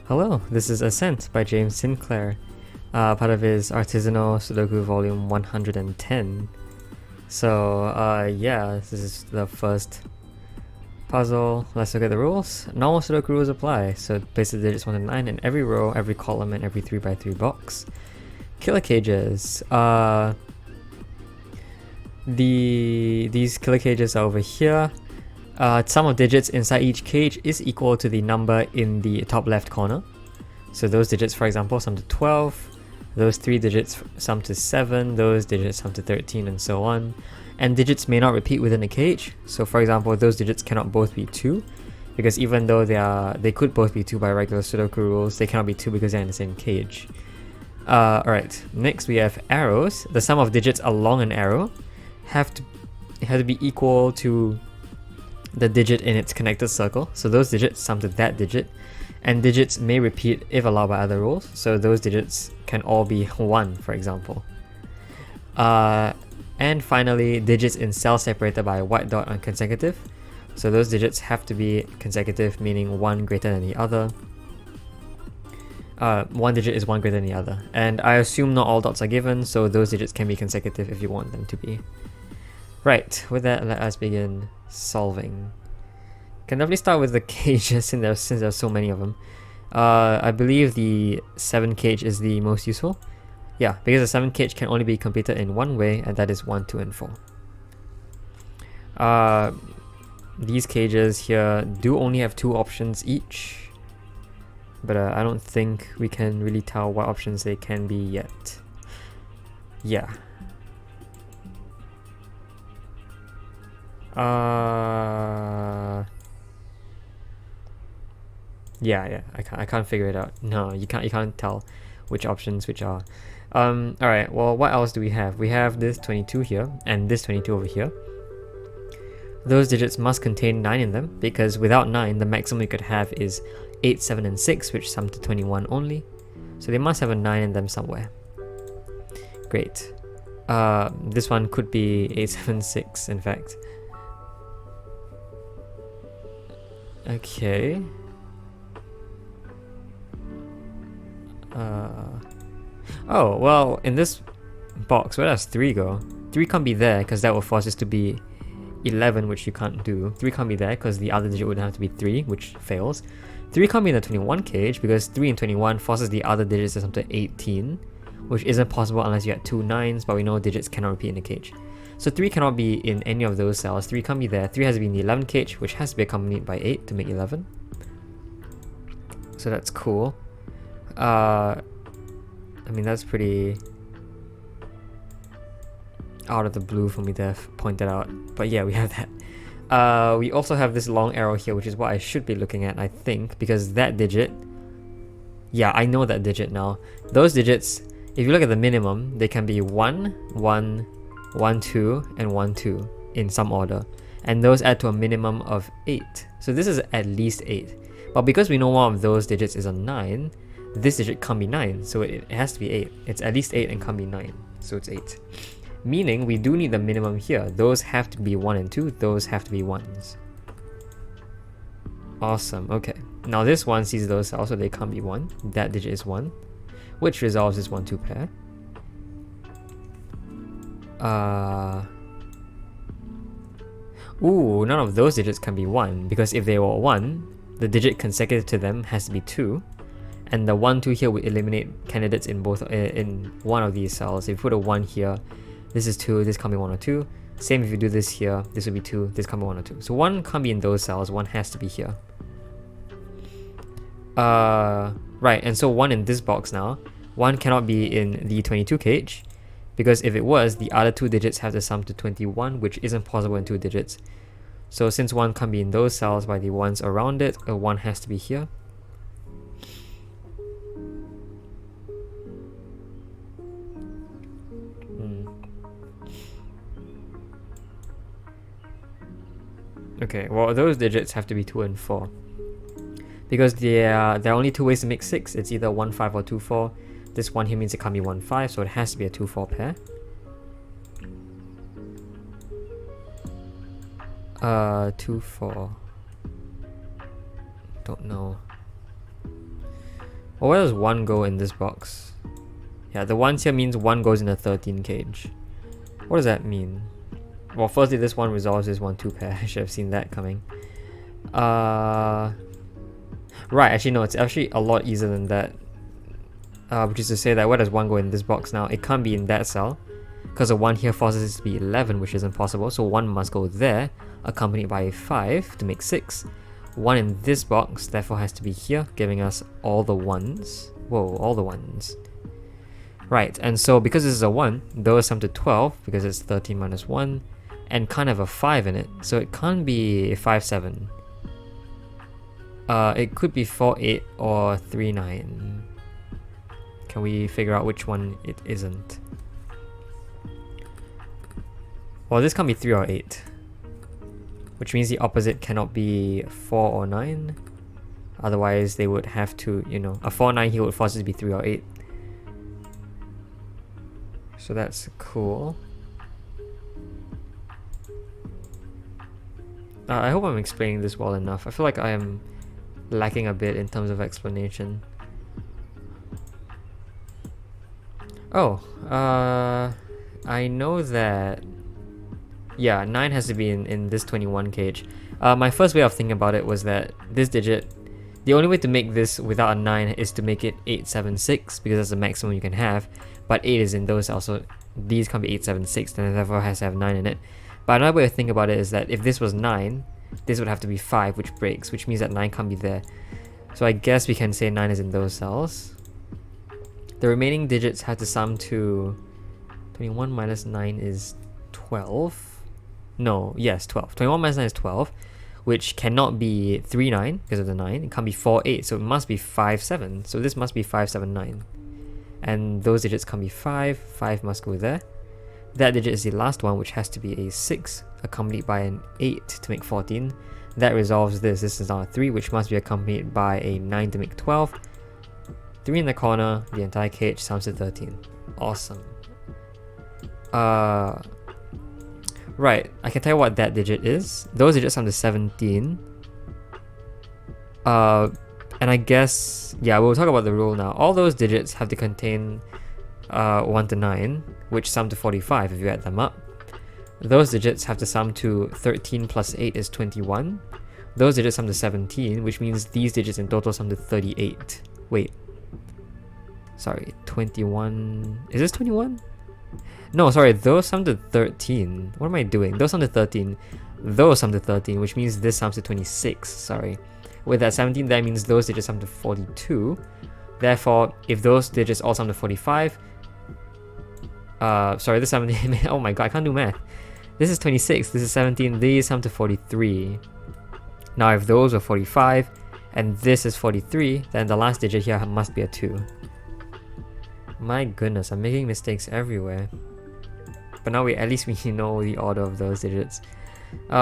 Hello, this is Ascent by James Sinclair, part of his Artisanal Sudoku Volume 110. Yeah, this is the first puzzle. Let's look at the rules. Normal Sudoku rules apply, so place the digits 1 to 9 in every row, every column, and every 3x3 box. Killer cages. These killer cages are over here. Sum of digits inside each cage is equal to the number in the top left corner. So those digits, for example, sum to 12, those 3 digits sum to 7, those digits sum to 13, and so on. And digits may not repeat within a cage. So for example, those digits cannot both be 2, because even though they could both be 2 by regular Sudoku rules, they cannot be 2 because they're in the same cage. Alright, next we have arrows. The sum of digits along an arrow have to be equal to the digit in its connected circle. So those digits sum to that digit, and digits may repeat if allowed by other rules. So those digits can all be 1, for example. And finally, digits in cells separated by a white dot are consecutive. So those digits have to be consecutive, meaning one greater than the other. One digit is one greater than the other. And I assume not all dots are given, so those digits can be consecutive if you want them to be. Right, with that, let us begin solving. Can definitely start with the cages since there's so many of them. I believe the 7 cage is the most useful. Yeah, because the 7 cage can only be completed in one way, and that is 1, 2, and 4. These cages here do only have 2 options each, but I don't think we can really tell what options they can be yet. Yeah. Yeah, I can't figure it out. No, you can't tell which options which are. Alright, well, what else do we have? We have this 22 here, and this 22 over here. Those digits must contain 9 in them, because without 9, the maximum you could have is 8, 7, and 6, which sum to 21 only. So they must have a 9 in them somewhere. Great. This one could be 8, 7, 6, in fact. Okay. Oh, well, in this box, where does 3 go? 3 can't be there, because that will force us to be 11, which you can't do. 3 can't be there, because the other digit would have to be 3, which fails. 3 can't be in the 21 cage, because 3 and 21 forces the other digits to sum to 18, which isn't possible unless you had 2 9s, but we know digits cannot repeat in the cage. So 3 cannot be in any of those cells. 3 can't be there. 3 has to be in the 11 cage, which has to be accompanied by 8 to make 11. So that's cool. I mean, that's pretty out of the blue for me to have pointed out. But yeah, we have that. We also have this long arrow here, which is what I should be looking at, I think, because that digit... Yeah, I know that digit now. Those digits, if you look at the minimum, they can be 1, 1, 1, 2, and 1, 2 in some order. And those add to a minimum of 8. So this is at least 8. But because we know one of those digits is a 9, this digit can't be 9, so it has to be 8. It's at least 8 and can't be 9, so it's 8. Meaning we do need the minimum here. Those have to be 1 and 2, those have to be 1s. Awesome, okay. Now this one sees those cells, so they can't be 1. That digit is 1, which resolves this 1, 2 pair. Ooh, none of those digits can be 1, because if they were 1, the digit consecutive to them has to be 2. And the 1, 2 here would eliminate candidates in both in one of these cells. If you put a 1 here, this is 2, this can't be 1 or 2. Same if you do this here, this would be 2, this can't be 1 or 2. So 1 can't be in those cells, 1 has to be here. Right, and so 1 in this box now. 1 cannot be in the 22 cage, because if it was, the other 2 digits have to sum to 21, which isn't possible in 2 digits. So since 1 can't be in those cells by the ones around it, a 1 has to be here. Okay, well, those digits have to be 2 and 4. Because there are only 2 ways to make 6. It's either 1, 5 or 2, 4. This one here means it can't be 1, 5, so it has to be a 2, 4 pair. 2, 4. Don't know. Or where does 1 go in this box? Yeah, the 1s here means 1 goes in the 13 cage. What does that mean? Well, firstly, this 1 resolves this 1-2 pair. I should have seen that coming. Right, actually no, it's actually a lot easier than that. Which is to say that where does 1 go in this box now? It can't be in that cell, because a 1 here forces it to be 11, which isn't possible. So 1 must go there, accompanied by a 5 to make 6. 1 in this box therefore has to be here, giving us all the 1s. Whoa, all the 1s. Right, and so because this is a 1, those sum to 12, because it's 13 minus 1, and can't have a 5 in it, so it can't be 5, 7. It could be 4, 8, or 3, 9. Can we figure out which one it isn't? Well, this can't be 3 or 8, which means the opposite cannot be 4 or 9. Otherwise, they would have to, you know, a 4, 9 here would force it to be 3 or 8. So that's cool. I hope I'm explaining this well enough. I feel like I am lacking a bit in terms of explanation. Oh, I know that, yeah, 9 has to be in this 21 cage. My first way of thinking about it was that this digit, the only way to make this without a 9 is to make it 876, because that's the maximum you can have, but 8 is in those cells, so these can't be 876, then it therefore has to have 9 in it. But another way to think about it is that if this was 9, this would have to be 5, which breaks, which means that 9 can't be there. So I guess we can say 9 is in those cells. The remaining digits have to sum to 21 minus 9 is 12. No, yes, 12. 21 minus 9 is 12, which cannot be 3, 9 because of the 9. It can't be 4, 8, so it must be 5, 7. So this must be 5, 7, 9. And those digits can't be 5. 5 must go there. That digit is the last one, which has to be a 6, accompanied by an 8 to make 14. That resolves this. This is now a 3, which must be accompanied by a 9 to make 12. 3 in the corner, the entire cage sums to 13. Awesome. Right, I can tell you what that digit is. Those digits sum to 17. And I guess, yeah, we'll talk about the rule now. All those digits have to contain 1 to 9, which sum to 45 if you add them up. Those digits have to sum to 13 plus 8 is 21. Those digits sum to 17, which means these digits in total sum to 38. Wait. Sorry, 21... Is this 21? No, sorry, those sum to 13. What am I doing? Those sum to 13. Those sum to 13, which means this sums to 26. Sorry. With that 17, that means those digits sum to 42. Therefore, if those digits all sum to 45... sorry, this 17... Oh my god, I can't do math. This is 26, this is 17, these sum to 43. Now, if those are 45, and this is 43, then the last digit here must be a 2. My goodness, I'm making mistakes everywhere. But now at least we know the order of those digits.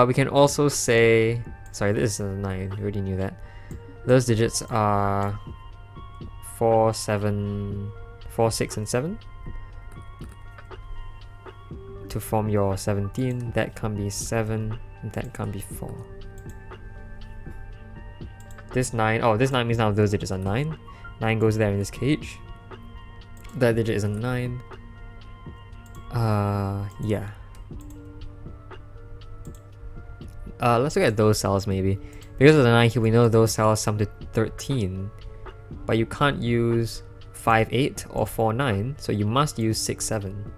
We can also say... Sorry, this is a 9, we already knew that. Those digits are 4, 7, 4, 6, and 7. To form your 17, that can be 7, that can be 4. This 9, oh, this 9 means now those digits are 9. 9 goes there in this cage. That digit is a 9. Yeah. Let's look at those cells maybe. Because of the 9 here, we know those cells sum to 13. But you can't use 5, 8 or 4, 9, so you must use 6, 7.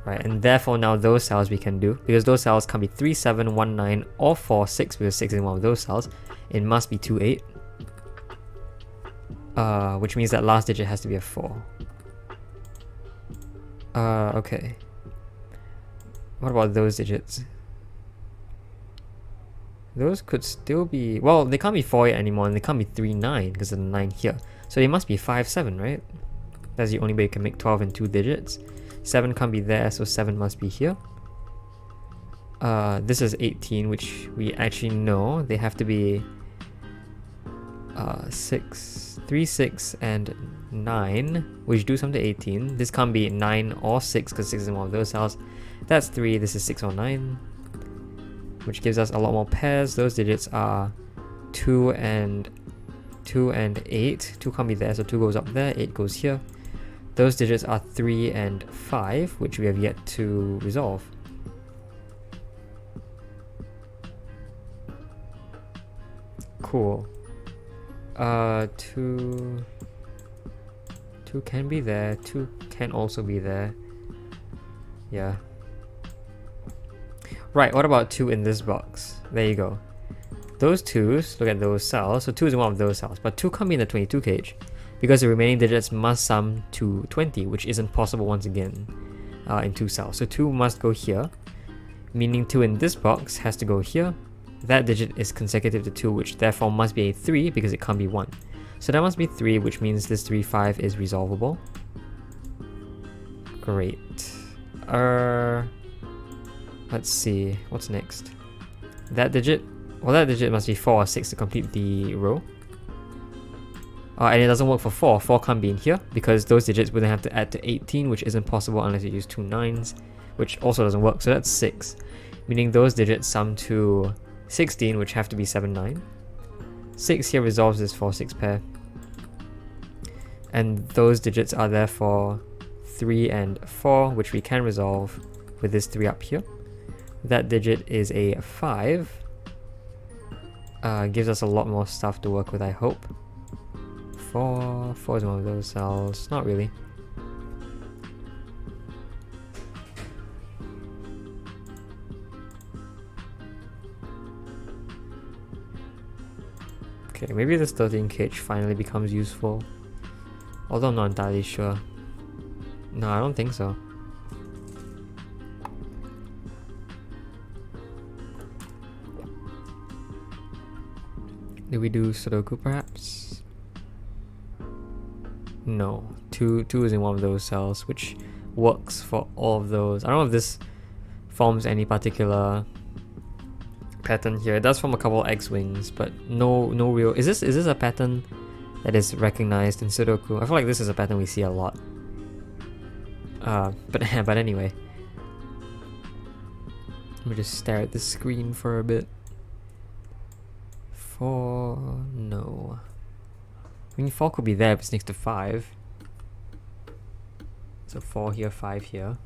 Right, and therefore now those cells we can do, because those cells can be 3, 7, 1, 9, or 4, 6, because 6 is one of those cells. It must be 2, 8. Which means that last digit has to be a 4. Okay. What about those digits? Those could still be... Well, they can't be 4, 8 anymore, and they can't be 3, 9, because of the 9 here. So they must be 5, 7, right? That's the only way you can make 12 in 2 digits. 7 can't be there, so 7 must be here. This is 18, which we actually know. They have to be 3, 6, and 9, which do sum to 18. This can't be 9 or 6, because 6 is one of those cells. That's 3, this is 6 or 9, which gives us a lot more pairs. Those digits are 2 and 2 and 8. 2 can't be there, so 2 goes up there, 8 goes here. Those digits are 3 and 5, which we have yet to resolve. Cool. 2 can be there, 2 can also be there. Yeah. Right, what about 2 in this box? There you go. Those 2s, look at those cells, so 2 is in one of those cells, but 2 can't be in the 22 cage because the remaining digits must sum to 20, which isn't possible once again in 2 cells. So 2 must go here, meaning 2 in this box has to go here. That digit is consecutive to 2, which therefore must be a 3 because it can't be 1. So that must be 3, which means this 3, 5 is resolvable. Great. Let's see, what's next? That digit? Well, that digit must be 4 or 6 to complete the row. And it doesn't work for 4. 4 can't be in here because those digits wouldn't have to add to 18, which isn't possible unless you use 2 9s, which also doesn't work. So that's 6, meaning those digits sum to 16, which have to be 7, 9. 6 here resolves this 4, 6 pair. And those digits are therefore 3 and 4, which we can resolve with this 3 up here. That digit is a 5. Gives us a lot more stuff to work with, I hope. 4 is one of those cells. Not really. Okay, maybe this 13 cage finally becomes useful. Although I'm not entirely sure. No, I don't think so. Did we do Sudoku perhaps? No. 2 is in one of those cells, which works for all of those. I don't know if this forms any particular pattern here. It does form a couple X-wings, but no real... Is this a pattern that is recognized in Sudoku? I feel like this is a pattern we see a lot. But anyway. Let me just stare at the screen for a bit. 4... no. I mean, 4 could be there if it's next to 5. So 4 here, 5 here.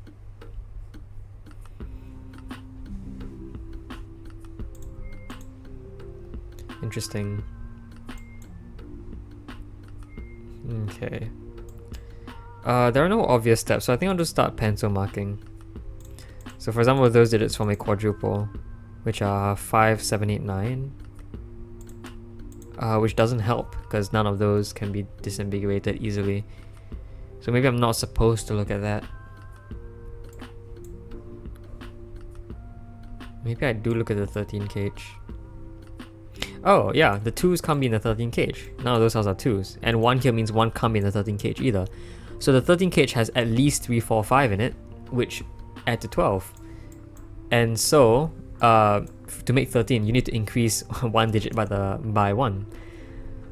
Interesting. Okay. There are no obvious steps, so I think I'll just start pencil marking. So for example, those digits form a quadruple, which are 5, 7, 8, 9. Which doesn't help, because none of those can be disambiguated easily. So maybe I'm not supposed to look at that. Maybe I do look at the 13 cage. Oh yeah, the 2s can't be in the 13 cage. None of those cells are 2s. And 1 here means 1 can't be in the 13 cage either. So the 13 cage has at least 3, 4, 5 in it, which add to 12. And so, to make 13, you need to increase 1 digit by 1.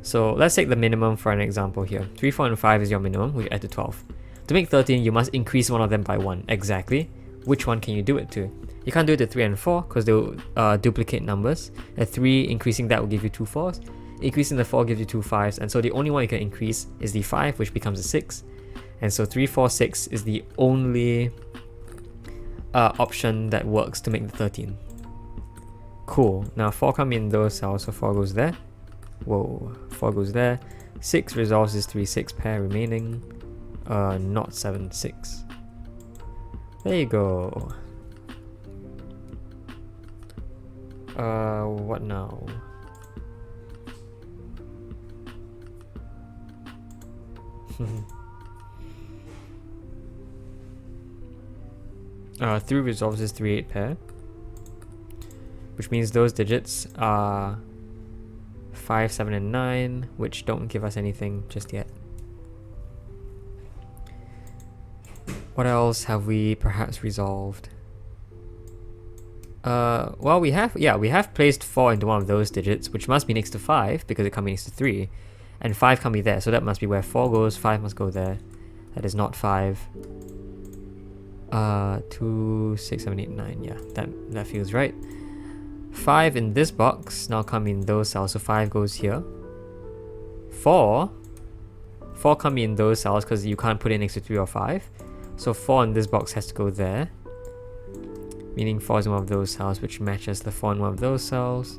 So let's take the minimum for an example here. 3, 4, and 5 is your minimum, which add to 12. To make 13, you must increase one of them by 1. Exactly. Which one can you do it to? You can't do it to 3 and 4 because they'll duplicate numbers. At 3, increasing that will give you 2 4s. Increasing the 4 gives you 2 5s. And so the only one you can increase is the 5, which becomes a 6. And so 3, 4, 6 is the only option that works to make the 13. Cool. Now 4 come in those cells, so 4 goes there. Whoa, 4 goes there. 6 resolves this 3, 6 pair remaining. Not 7, 6. There you go. What now? Three resolves this 3, 8 pair, which means those digits are 5, 7, and 9, which don't give us anything just yet. What else have we perhaps resolved? Well, we have placed 4 into one of those digits, which must be next to 5 because it can't be next to 3, and 5 can't be there, so that must be where 4 goes. 5 must go there. That is not 5. 2, 6, 7, 8, 9. Yeah, that feels right. 5 in this box now come in those cells, so 5 goes here. 4 can't be in those cells because you can't put it next to 3 or 5. So 4 in this box has to go there, meaning 4 is in one of those cells, which matches the 4 in one of those cells.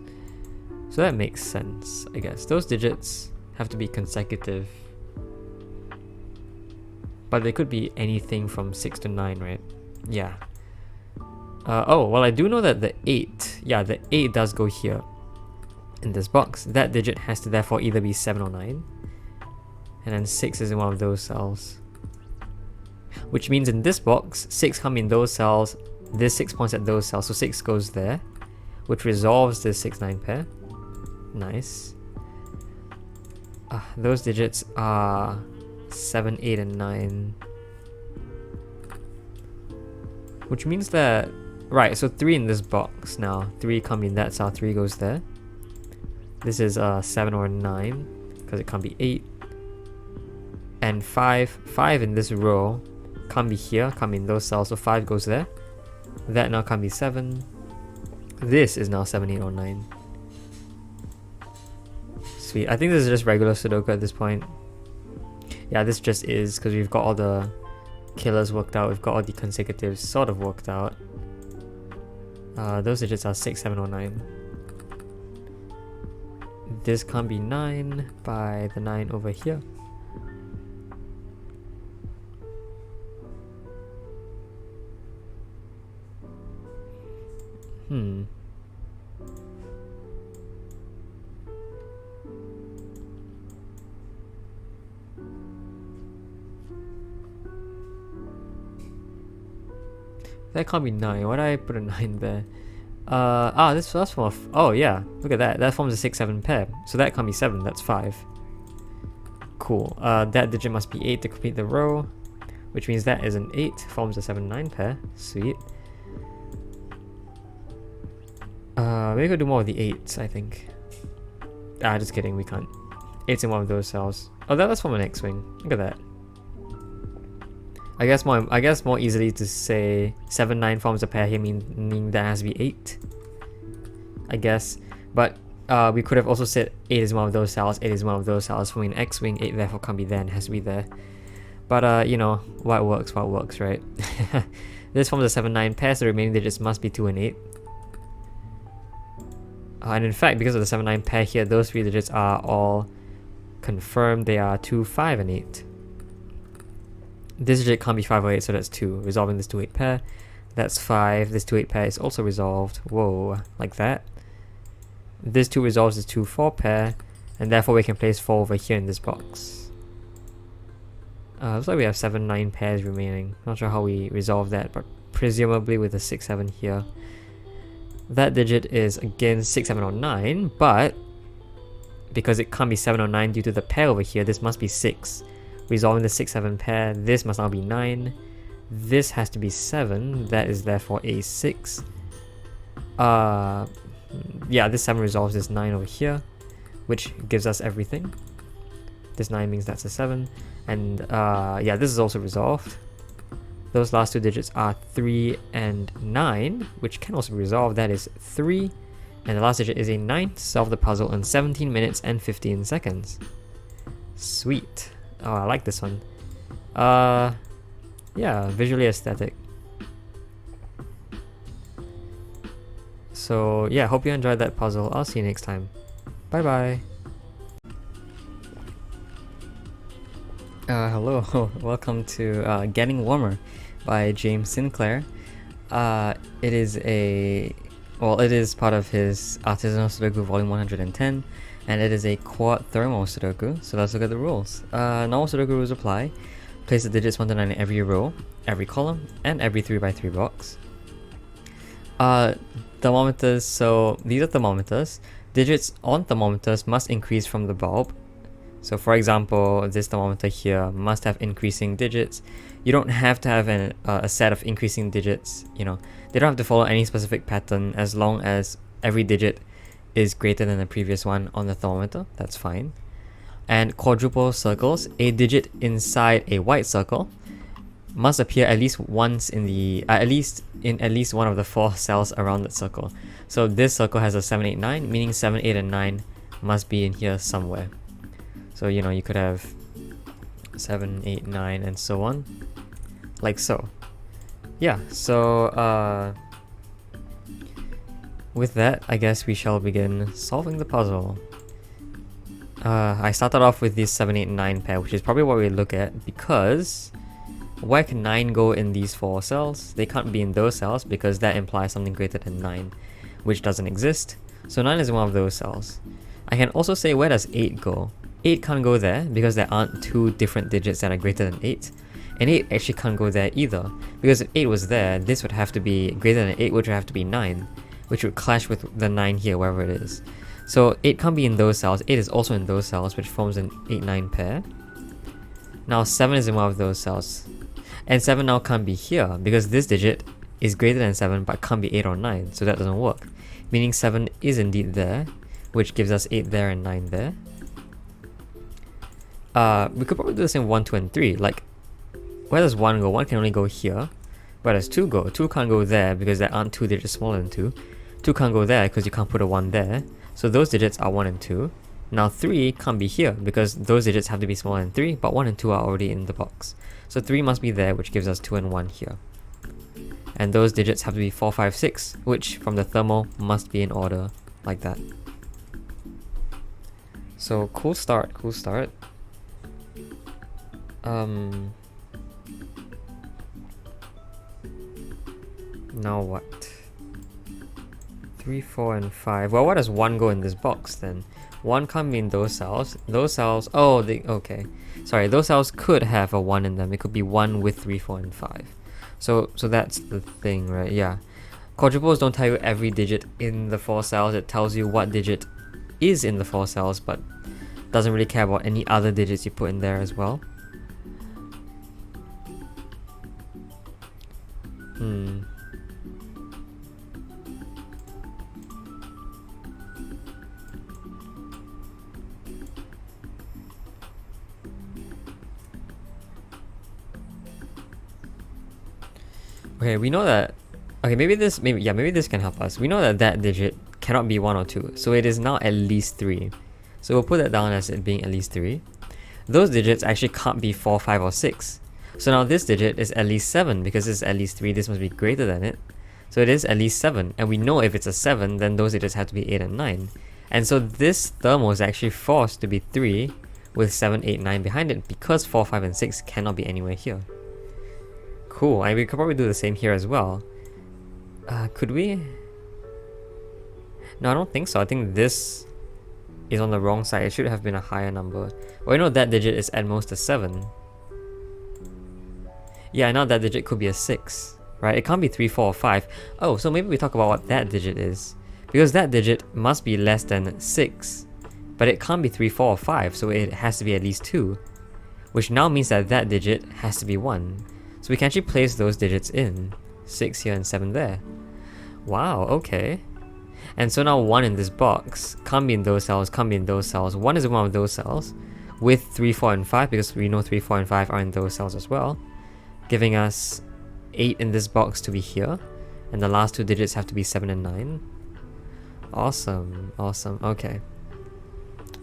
So that makes sense, I guess. Those digits have to be consecutive, but they could be anything from 6 to 9, right? Yeah. Oh, well, I do know that the 8, yeah, the 8 does go here in this box. That digit has to therefore either be 7 or 9. And then 6 is in one of those cells. Which means in this box, 6 come in those cells, this 6 points at those cells, so 6 goes there, which resolves this 6-9 pair. Nice. Those digits are 7, 8, and 9. Which means that, right, so 3 in this box now. 3 come in that cell, 3 goes there. This is 7 or 9, because it can't be 8. And 5 in this row can't be here, come in those cells, so 5 goes there. That now can't be 7. This is now 7, 8, or 9. Sweet. I think this is just regular Sudoku at this point. Yeah, this just is, because we've got all the killers worked out, we've got all the consecutives sort of worked out. Those digits are 6, 7, or 9. This can't be 9 by the 9 over here. That can't be 9. Why did I put a 9 there? This first one. Oh yeah, look at that. That forms a 6, 7 pair. So that can't be 7. That's 5. Cool. That digit must be 8 to complete the row, which means that is an 8. Forms a 7, 9 pair. Sweet. Maybe we could do more with the 8s, I think. Just kidding. We can't. 8's in one of those cells. Oh, that's from an X-wing. Look at that. I guess more easily to say 7, 9 forms a pair here, meaning that has to be 8. I guess. But we could have also said 8 is one of those cells, 8 is one of those cells. For an X-wing, 8 therefore can't be there and has to be there. But you know, what works, right? This forms a 7, 9 pair, so the remaining digits must be 2 and 8. And in fact, because of the 7, 9 pair here, those 3 digits are all confirmed. They are 2, 5, and 8. This digit can't be 5 or 8, so that's 2. Resolving this 2, 8 pair. That's 5. This 2, 8 pair is also resolved. Whoa, like that. This 2 resolves this 2, 4 pair, and therefore we can place 4 over here in this box. Looks like we have 7, 9 pairs remaining. Not sure how we resolve that, but presumably with the 6, 7 here. That digit is again 6, 7, or 9, but because it can't be 7 or 9 due to the pair over here, this must be 6. Resolving the 6, 7 pair, this must now be 9. This has to be 7, that is therefore a 6. Yeah, this 7 resolves this 9 over here, which gives us everything. This 9 means that's a 7. And yeah, this is also resolved. Those last 2 digits are 3 and 9, which can also be resolved. That is 3. And the last digit is a 9. Solve the puzzle in 17 minutes and 15 seconds. Sweet. Oh, I like this one. Yeah, visually aesthetic. So yeah, hope you enjoyed that puzzle. I'll see you next time. Bye bye. Hello, welcome to Getting Warmer by James Sinclair. It is part of his Artisanal Sudoku Volume 110, and it is a quad thermal Sudoku. So let's look at the rules. Normal Sudoku rules apply. Place the digits 1 to 9 in every row, every column, and every 3x3 box. Thermometers, so these are thermometers. Digits on thermometers must increase from the bulb. So for example, this thermometer here must have increasing digits. You don't have to have a set of increasing digits, you know. They don't have to follow any specific pattern as long as every digit is greater than the previous one on the thermometer. That's fine. And quadruple circles, a digit inside a white circle must appear at least once in the at least one of the 4 cells around that circle. So this circle has a 7, 8, 9, meaning 7, 8, and 9 must be in here somewhere. So, you know, you could have 7, 8, 9, and so on, like so. Yeah, so with that, I guess we shall begin solving the puzzle. I started off with this 7, 8, 9 pair, which is probably what we look at, because where can 9 go in these 4 cells? They can't be in those cells because that implies something greater than 9, which doesn't exist. So 9 is in one of those cells. I can also say, where does 8 go? 8 can't go there because there aren't 2 different digits that are greater than 8. And 8 actually can't go there either, because if 8 was there, this would have to be greater than 8, which would have to be 9, which would clash with the 9 here, wherever it is. So 8 can't be in those cells, 8 is also in those cells, which forms an 8-9 pair. Now 7 is in one of those cells. And 7 now can't be here, because this digit is greater than 7 but can't be 8 or 9, so that doesn't work. Meaning 7 is indeed there, which gives us 8 there and 9 there. We could probably do the same 1, 2, and 3. Like, where does 1 go? 1 can only go here. Where does 2 go? 2 can't go there because there aren't 2 digits smaller than 2. 2 can't go there because you can't put a 1 there. So those digits are 1 and 2. Now 3 can't be here because those digits have to be smaller than 3, but 1 and 2 are already in the box. So 3 must be there, which gives us 2 and 1 here. And those digits have to be 4, 5, 6, which from the thermal must be in order, like that. So cool start, cool start. Now what? 3, 4, and 5. Well, where does 1 go in this box then? 1 can't be in those cells. Those cells, oh, okay. Sorry, those cells could have a 1 in them. It could be 1 with 3, 4, and 5. So that's the thing, right? Yeah. Quadruples don't tell you every digit in the 4 cells. It tells you what digit is in the 4 cells, but doesn't really care about any other digits you put in there as well. Okay, we know that. Okay, maybe this can help us. We know that that digit cannot be 1 or 2, so it is now at least 3. So we'll put that down as it being at least 3. Those digits actually can't be 4, 5, or 6. So now this digit is at least 7, because it's at least 3, this must be greater than it. So it is at least 7, and we know if it's a 7, then those digits have to be 8 and 9. And so this thermal is actually forced to be 3 with 7, 8, 9 behind it, because 4, 5, and 6 cannot be anywhere here. Cool, and we could probably do the same here as well. Could we? No, I don't think so. I think this is on the wrong side. It should have been a higher number. Well, you know that digit is at most a 7. Yeah, now that digit could be a 6, right? It can't be 3, 4, or 5. Oh, so maybe we talk about what that digit is. Because that digit must be less than 6. But it can't be 3, 4, or 5, so it has to be at least 2. Which now means that that digit has to be 1. So we can actually place those digits in. 6 here and 7 there. Wow, okay. And so now 1 in this box can't be in those cells, can't be in those cells. 1 is in one of those cells with 3, 4, and 5, because we know 3, 4, and 5 are in those cells as well. Giving us 8 in this box to be here. And the last 2 digits have to be 7 and 9. Awesome, awesome, okay.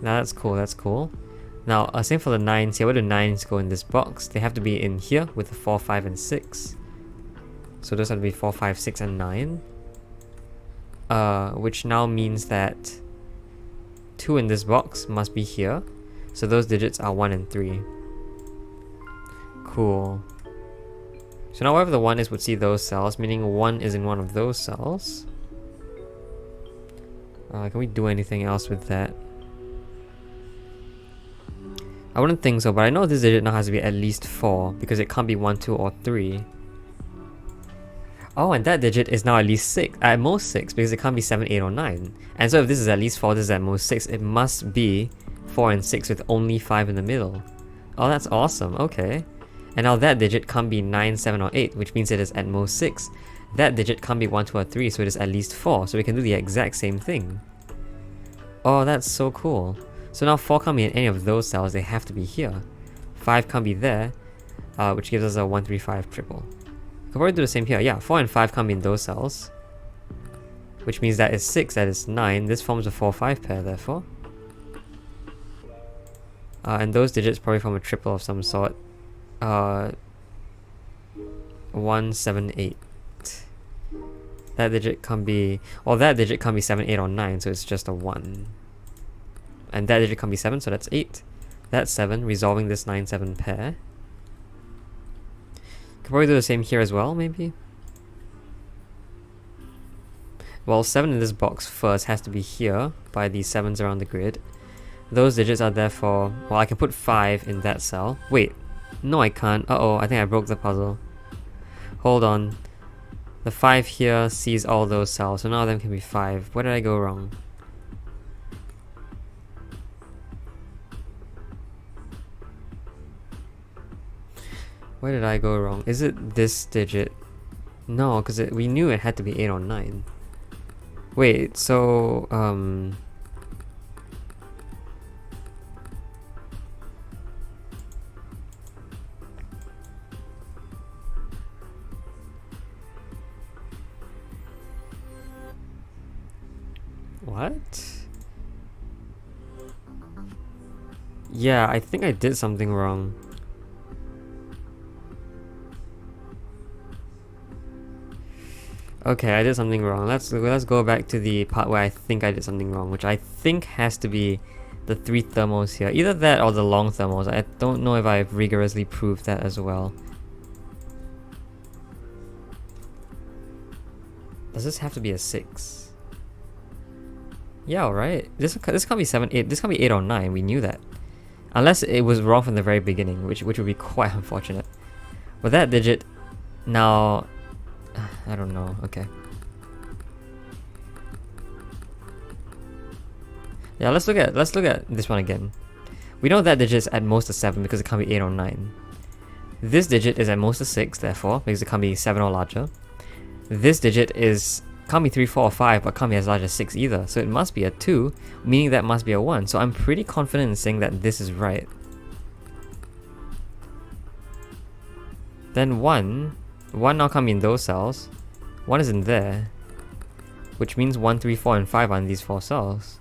Now that's cool, that's cool. Now, same for the 9s here. Where do 9s go in this box? They have to be in here with the 4, 5, and 6. So those have to be 4, 5, 6, and 9. Which now means that 2 in this box must be here. So those digits are 1 and 3. Cool. So now wherever the 1 is would see those cells, meaning 1 is in one of those cells. Can we do anything else with that? I wouldn't think so, but I know this digit now has to be at least 4, because it can't be 1, 2, or 3. Oh, and that digit is now at least 6, at most 6, because it can't be 7, 8, or 9. And so if this is at least 4, this is at most 6, it must be 4 and 6 with only 5 in the middle. Oh, that's awesome, okay. And now that digit can't be 9, 7, or 8, which means it is at most 6. That digit can't be 1, 2, or 3, so it is at least 4, so we can do the exact same thing. Oh, that's so cool. So now 4 can't be in any of those cells, they have to be here. 5 can't be there, which gives us a 1, 3, 5 triple. Could probably do the same here. Yeah, 4 and 5 can't be in those cells, which means that is 6, that is 9. This forms a 4, 5 pair, therefore. And those digits probably from a triple of some sort. 178. That digit can't be, well, that digit can't be 7, 8, or 9, so it's just a 1. And that digit can't be 7, so that's 8. That's 7, resolving this 9, 7 pair. Could probably do the same here as well, maybe? Well, 7 in this box first has to be here by these 7s around the grid. Those digits are therefore, well, I can put 5 in that cell. Wait, no I can't. Uh-oh, I think I broke the puzzle. Hold on. The 5 here sees all those cells, so none of them can be 5. Where did I go wrong? Where did I go wrong? Is it this digit? No, because we knew it had to be 8 or 9. Wait, so, what? Yeah, I think I did something wrong. Okay, I did something wrong. Let's go back to the part where I think I did something wrong, which I think has to be the 3 thermals here. Either that or the long thermals. I don't know if I've rigorously proved that as well. Does this have to be a 6? Yeah, right. This can't be 7, 8. This can't be 8 or 9. We knew that. Unless it was wrong from the very beginning, which would be quite unfortunate. With that digit, now I don't know. Okay. Yeah, let's look at this one again. We know that digit is at most a 7 because it can't be 8 or 9. This digit is at most a 6, therefore, because it can't be 7 or larger. This digit can't be 3, 4, or 5, but can't be as large as 6 either. So it must be a 2, meaning that must be a 1. So I'm pretty confident in saying that this is right. Then 1 now can't be in those cells. 1 is in there, which means 1, 3, 4, and 5 are in these 4 cells.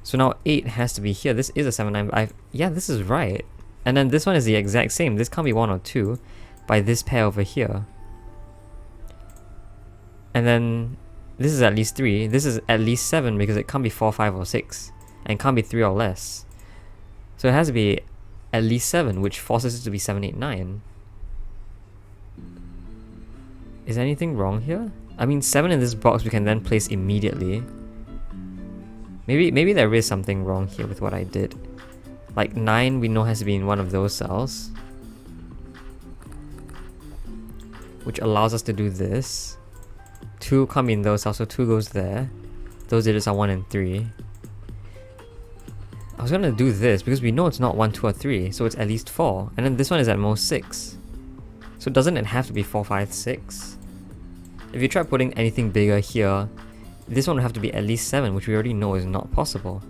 So now 8 has to be here. This is a 7, 9. Yeah, this is right. And then this one is the exact same. This can't be 1 or 2 by this pair over here. And then this is at least 3. This is at least 7 because it can't be 4, 5, or 6. And can't be 3 or less. So it has to be at least 7, which forces it to be 7, 8, 9. Is anything wrong here? I mean, 7 in this box we can then place immediately. Maybe there is something wrong here with what I did. Like 9 we know has to be in one of those cells, which allows us to do this. 2 can't be in those cells, so 2 goes there. Those digits are 1 and 3. I was gonna do this because we know it's not 1, 2, or 3, so it's at least 4. And then this one is at most 6. So doesn't it have to be 4, 5, 6? If you try putting anything bigger here, this one would have to be at least 7, which we already know is not possible.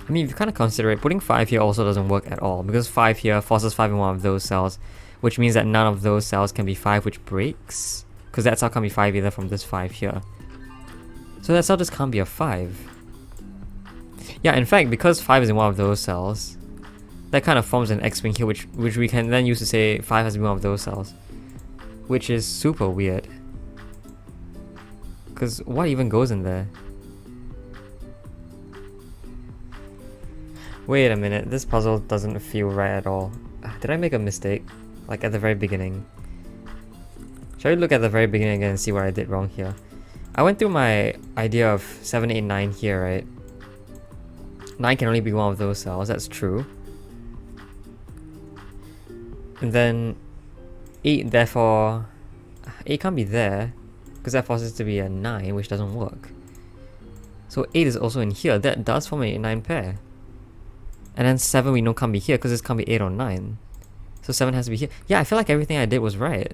I mean, if you kind of consider it, putting 5 here also doesn't work at all, because 5 here forces 5 in one of those cells, which means that none of those cells can be 5, which breaks, because that cell can't be 5 either from this 5 here. So that cell just can't be a 5. Yeah, in fact, because 5 is in one of those cells, that kind of forms an X-wing here, which we can then use to say 5 has to be one of those cells, which is super weird. Because what even goes in there? Wait a minute, this puzzle doesn't feel right at all. Did I make a mistake? Like at the very beginning? Shall we look at the very beginning again and see what I did wrong here? I went through my idea of 7, 8, 9 here, right? 9 can only be one of those cells, that's true. And then 8, therefore... 8 can't be there, because that forces it to be a 9, which doesn't work. So 8 is also in here, that does form an 8, 9 pair. And then 7 we know can't be here because this can't be 8 or 9. So 7 has to be here. Yeah, I feel like everything I did was right.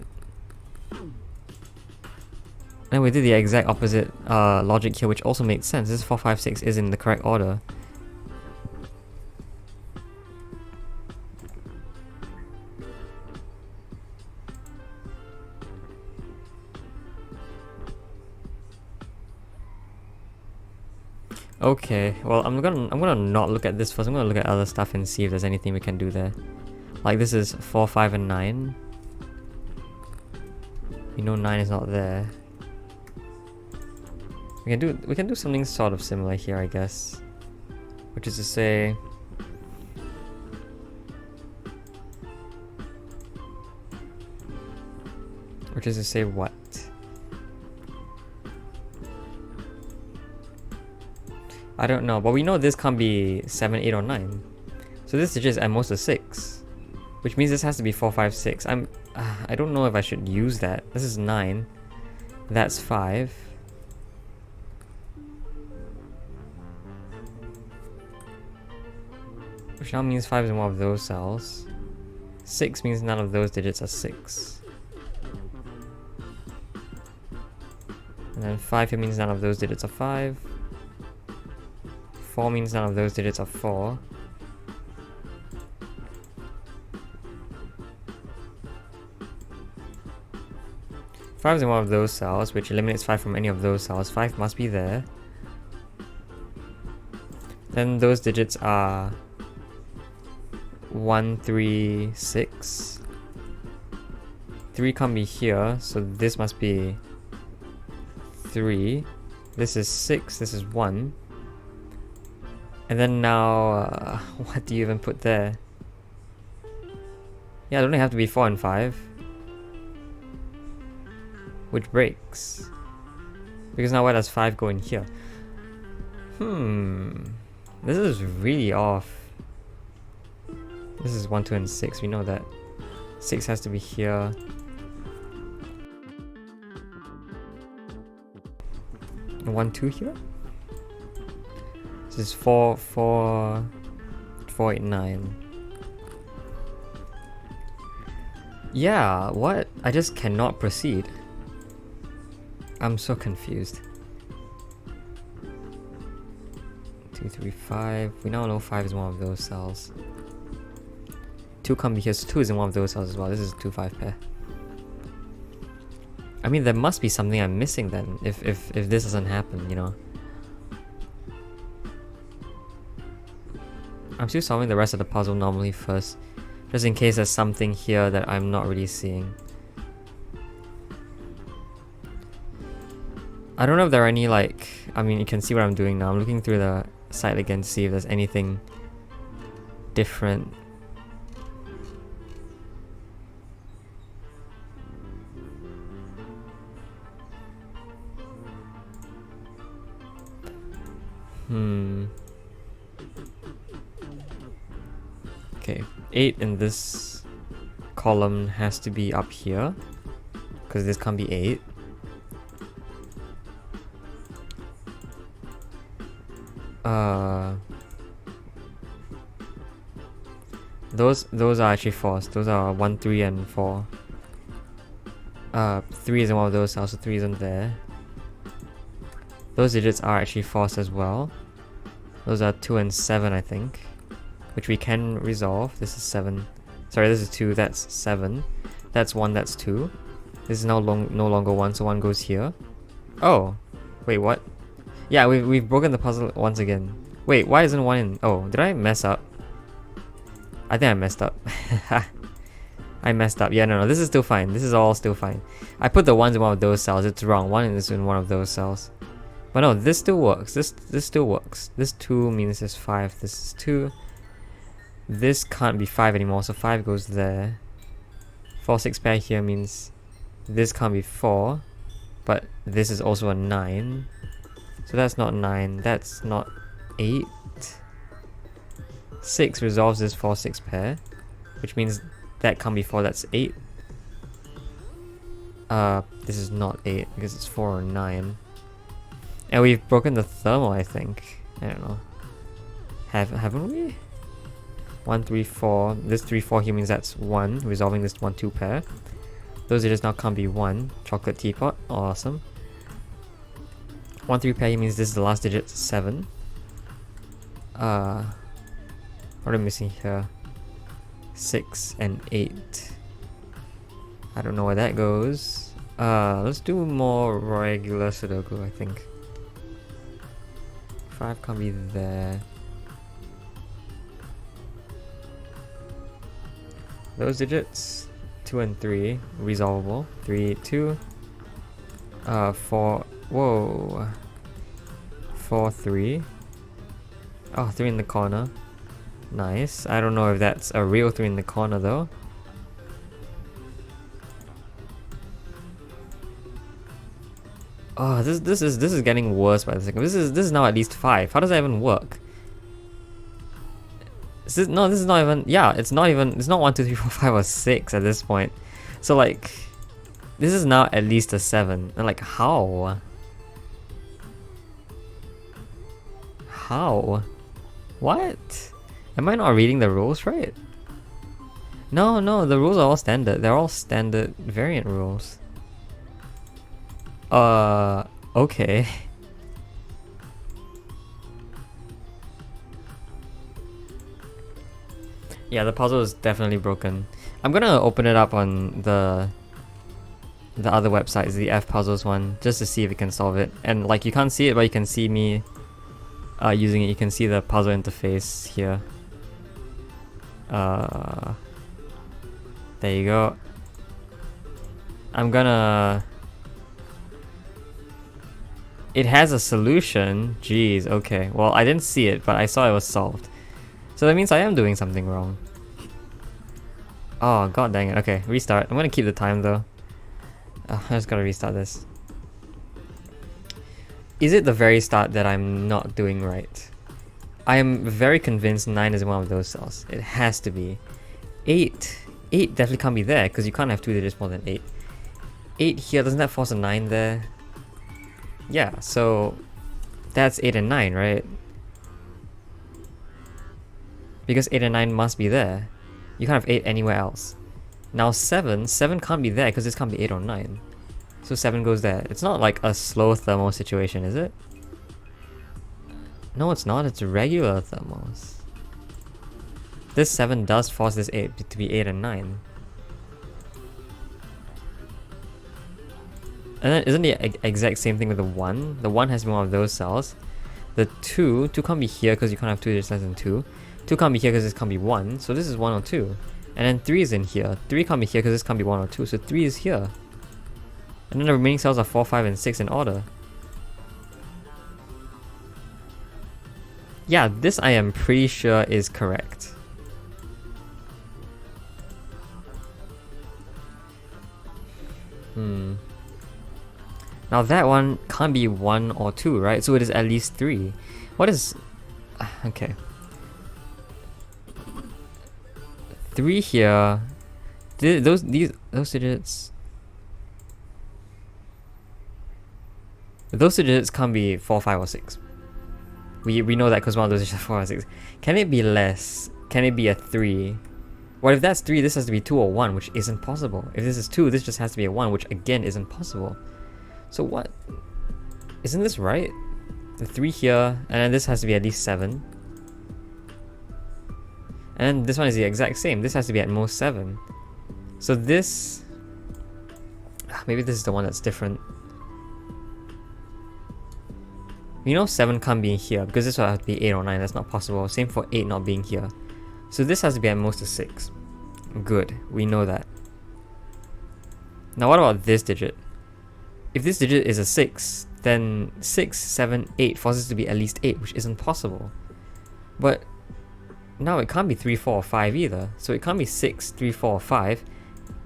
And we did the exact opposite logic here, which also makes sense. This 4, 5, 6 is in the correct order. Okay, well I'm gonna not look at this first. I'm gonna look at other stuff and see if there's anything we can do there. Like this is 4, 5, and 9. We know 9 is not there. We can do something sort of similar here, I guess. Which is to say, what? I don't know, but we know this can't be 7, 8, or 9. So this is just at most a 6. Which means this has to be 4, 5, 6. I don't know if I should use that. This is 9. That's 5. Which now means 5 is in one of those cells. 6 means none of those digits are 6. And then 5 here means none of those digits are 5. 4 means none of those digits are 4. Five is in one of those cells, which eliminates 5 from any of those cells. 5 must be there. Then those digits are 1, 3, 6. 3 can't be here, so this must be 3. This is 6, this is 1. And then now, what do you even put there? Yeah, it only have to be 4 and 5. Which breaks. Because now where does 5 go in here? This is really off. This is 1, 2, and 6, we know that. 6 has to be here. And 1, 2 here? This is 4, 4, 4, 8, 9. Yeah, what? I just cannot proceed. I'm so confused. 2, 3, 5. We now know 5 is one of those cells. 2 can't be here, so 2 is in one of those cells as well. This is a 2, 5 pair. I mean, there must be something I'm missing then, if this doesn't happen, you know. I'm still solving the rest of the puzzle normally first, just in case there's something here that I'm not really seeing. I don't know if there are any, like, I mean, you can see what I'm doing now. I'm looking through the site again to see if there's anything different. Okay, 8 in this column has to be up here, because this can't be 8. Those are actually 4s. Those are 1, 3, and 4. 3 is in one of those cells, so 3 isn't there. Those digits are actually 4s as well. Those are 2 and 7, I think, which we can resolve. This is 7. Sorry, this is 2. That's 7. That's 1. That's 2. This is no longer 1, so 1 goes here. Oh, wait, what? Yeah, we've broken the puzzle once again. Wait, why isn't 1 in? Oh, did I mess up? I think I messed up. I messed up. Yeah, no, this is still fine. This is all still fine. I put the 1s in one of those cells. It's wrong. 1 is in one of those cells. But no, this still works. This still works. This 2 means this is 5. This is 2. This can't be 5 anymore, so 5 goes there. 4, 6 pair here means this can't be 4. But this is also a 9. So that's not 9. That's not 8. 6 resolves this 4, 6 pair, which means that can't be 4, that's 8. This is not 8 because it's 4 or 9. And we've broken the thermal, I think. I don't know. Haven't we? 1, 3, 4. This 3, 4 here means that's 1, resolving this 1, 2 pair. Those digits now can't be 1. Chocolate teapot, awesome. 1 3 pair means this is the last digit, 7. What am I missing here? 6 and 8. I don't know where that goes. Let's do more regular Sudoku, I think. 5 can't be there. Those digits, 2 and 3, resolvable. 3, 2. 4, whoa. 4, 3. Oh, 3 in the corner. Nice. I don't know if that's a real 3 in the corner though. Oh, this is getting worse by the second. This is now at least 5. How does that even work? This is not even, yeah, it's not 1 2 3 4 5 or 6 at this point. So like, this is now at least a 7. And like, how? How? What? Am I not reading the rules right? No, the rules are all standard. They're all standard variant rules. Okay. Yeah, the puzzle is definitely broken. I'm gonna open it up on the other websites, the F puzzles one, just to see if we can solve it. And like, you can't see it, but you can see me using it. You can see the puzzle interface here. There you go. I'm gonna... It has a solution. Jeez, okay. Well, I didn't see it, but I saw it was solved. So that means I am doing something wrong. Oh, god dang it. Okay, restart. I'm gonna keep the time though. I just gotta restart this. Is it the very start that I'm not doing right? I am very convinced 9 is one of those cells. It has to be. 8 definitely can't be there because you can't have 2 digits more than 8. 8 here, doesn't that force a 9 there? Yeah, so that's 8 and 9, right? Because 8 and 9 must be there. You can't have 8 anywhere else. Now 7 can't be there because this can't be 8 or 9. So 7 goes there. It's not like a slow thermal situation, is it? No, it's not. It's regular thermals. This 7 does force this 8 to be 8 and 9. And then isn't the exact same thing with the 1? The 1 has to be one of those cells. The 2 can't be here because you can't have 2 digits less than 2. 2 can't be here because this can't be 1, so this is 1 or 2. And then 3 is in here. 3 can't be here because this can't be 1 or 2, so 3 is here. And then the remaining cells are 4, 5, and 6 in order. Yeah, this I am pretty sure is correct. Now that one can't be 1 or 2, right? So it is at least 3. What is... Okay. 3 here. Those digits... Those digits can't be 4, 5, or 6. We know that because one of those digits is 4 or 6. Can it be less? Can it be a 3? Well, if that's 3, this has to be 2 or 1, which isn't possible. If this is 2, this just has to be a 1, which again isn't possible. So what? Isn't this right? The 3 here, and then this has to be at least 7. And then this one is the exact same. This has to be at most 7. So this... Maybe this is the one that's different. You know 7 can't be in here, because this will have to be 8 or 9. That's not possible. Same for 8 not being here. So this has to be at most a 6. Good, we know that. Now what about this digit? If this digit is a 6, then 6, 7, 8 forces to be at least 8, which isn't possible. But now it can't be 3, 4, or 5 either. So it can't be 6, 3, 4, or 5.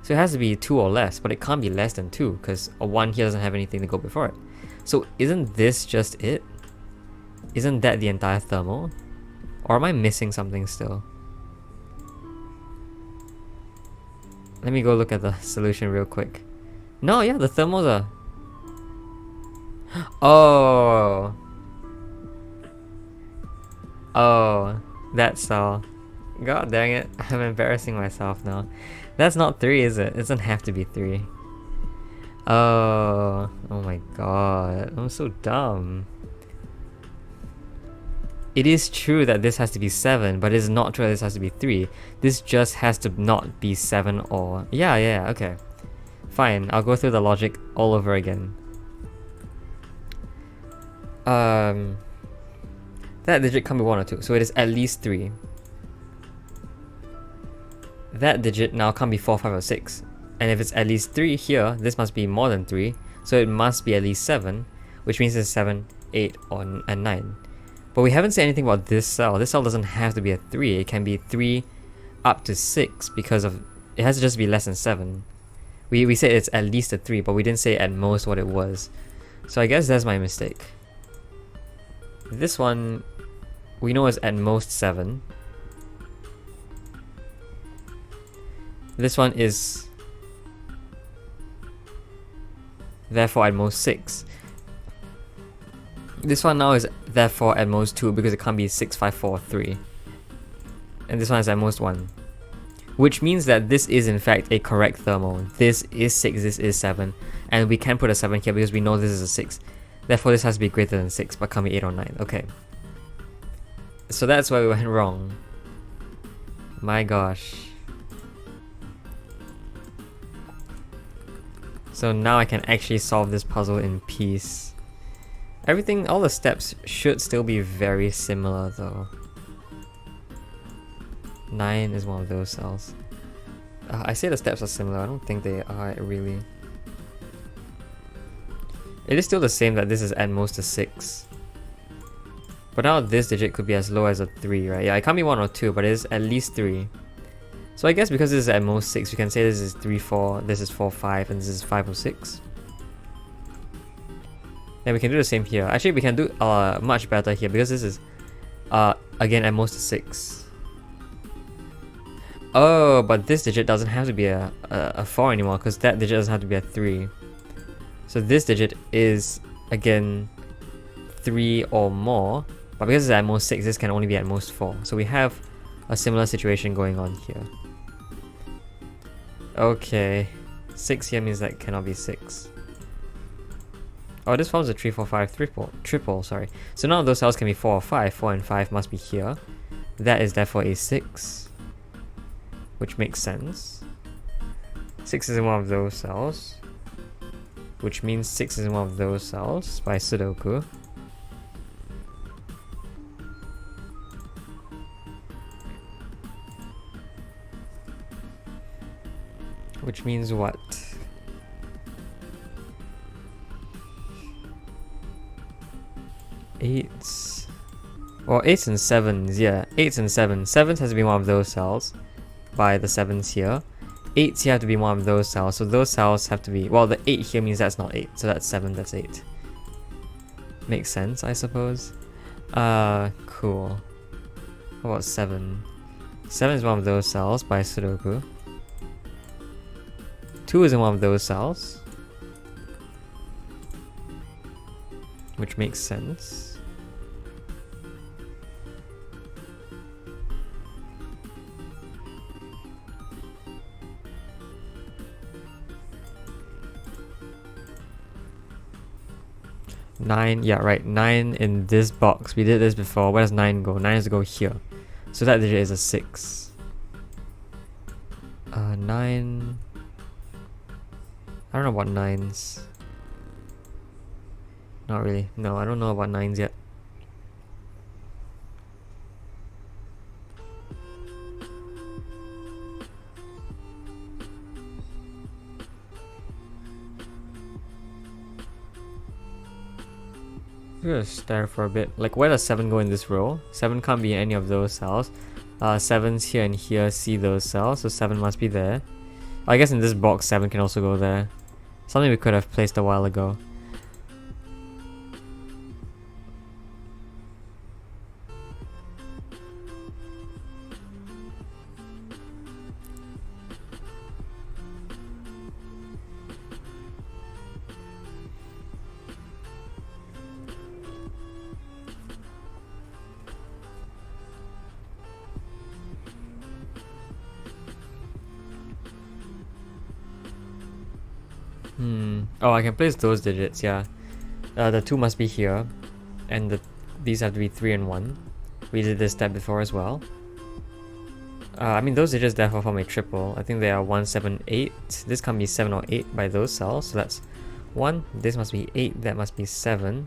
So it has to be 2 or less, but it can't be less than 2, because a 1 here doesn't have anything to go before it. So isn't this just it? Isn't that the entire thermal? Or am I missing something still? Let me go look at the solution real quick. No, yeah, the thermals are... Oh, that's all. God dang it, I'm embarrassing myself now. That's not 3, is it? It doesn't have to be 3. Oh my god, I'm so dumb. It is true that this has to be 7, but it is not true that this has to be 3. This just has to not be 7 or... Yeah, okay. Fine, I'll go through the logic all over again. That digit can't be 1 or 2, so it is at least 3. That digit now can't be 4, 5, or 6. And if it's at least 3 here, this must be more than 3, so it must be at least 7, which means it's 7, 8, and 9. But we haven't said anything about this cell. This cell doesn't have to be a 3, it can be 3 up to 6 because of... It has to just be less than 7. We said it's at least a 3, but we didn't say at most what it was. So I guess that's my mistake. This one, we know is at most 7. This one is therefore at most 6. This one now is therefore at most 2 because it can't be 6, 5, 4, 3. And this one is at most 1. Which means that this is in fact a correct thermal. This is 6, this is 7. And we can put a 7 here because we know this is a 6. Therefore this has to be greater than 6, but can't be 8 or 9. Okay. So that's why we went wrong. My gosh. So now I can actually solve this puzzle in peace. Everything, all the steps should still be very similar though. 9 is one of those cells. I say the steps are similar, I don't think they are really. It is still the same that this is at most a 6. But now this digit could be as low as a 3, right? Yeah, it can't be 1 or 2, but it is at least 3. So I guess because this is at most 6, we can say this is 3, 4, this is 4, 5, and this is 5 or 6. Then we can do the same here. Actually, we can do much better here because this is, again, at most a 6. Oh, but this digit doesn't have to be a 4 anymore because that digit doesn't have to be a 3. So this digit is, again, 3 or more. But because it's at most 6, this can only be at most 4. So we have a similar situation going on here. Okay. 6 here means that cannot be 6. Oh, this forms a 3, 4, 5 triple, sorry. So none of those cells can be 4 or 5. 4 and 5 must be here. That is therefore a 6. Which makes sense. 6 is in one of those cells. Which means 6 is in one of those cells by Sudoku. Which means what? 8s. Or 8s and 7s, yeah. 8s and 7s. 7s has to be one of those cells by the 7s here. 8s here have to be one of those cells, so those cells have to be... Well, the 8 here means that's not 8, so that's 7, that's 8. Makes sense, I suppose. Cool. How about 7? 7 is one of those cells by Sudoku. 2 is in one of those cells. Which makes sense. Nine, yeah, right. 9 in this box. We did this before. Where does 9 go? 9 has to go here. So that digit is a 6. 9. I don't know about 9s. Not really. No, I don't know about 9s yet. I'm gonna stare for a bit. Like, where does 7 go in this row? 7 can't be in any of those cells. 7's here and here see those cells, so 7 must be there. I guess in this box 7 can also go there. Something we could have placed a while ago. Oh, I can place those digits, yeah. The 2 must be here, and these have to be 3 and 1. We did this step before as well. I mean, those digits therefore form a triple. I think they are 1, 7, 8. This can be 7 or 8 by those cells, so that's 1. This must be 8, that must be 7.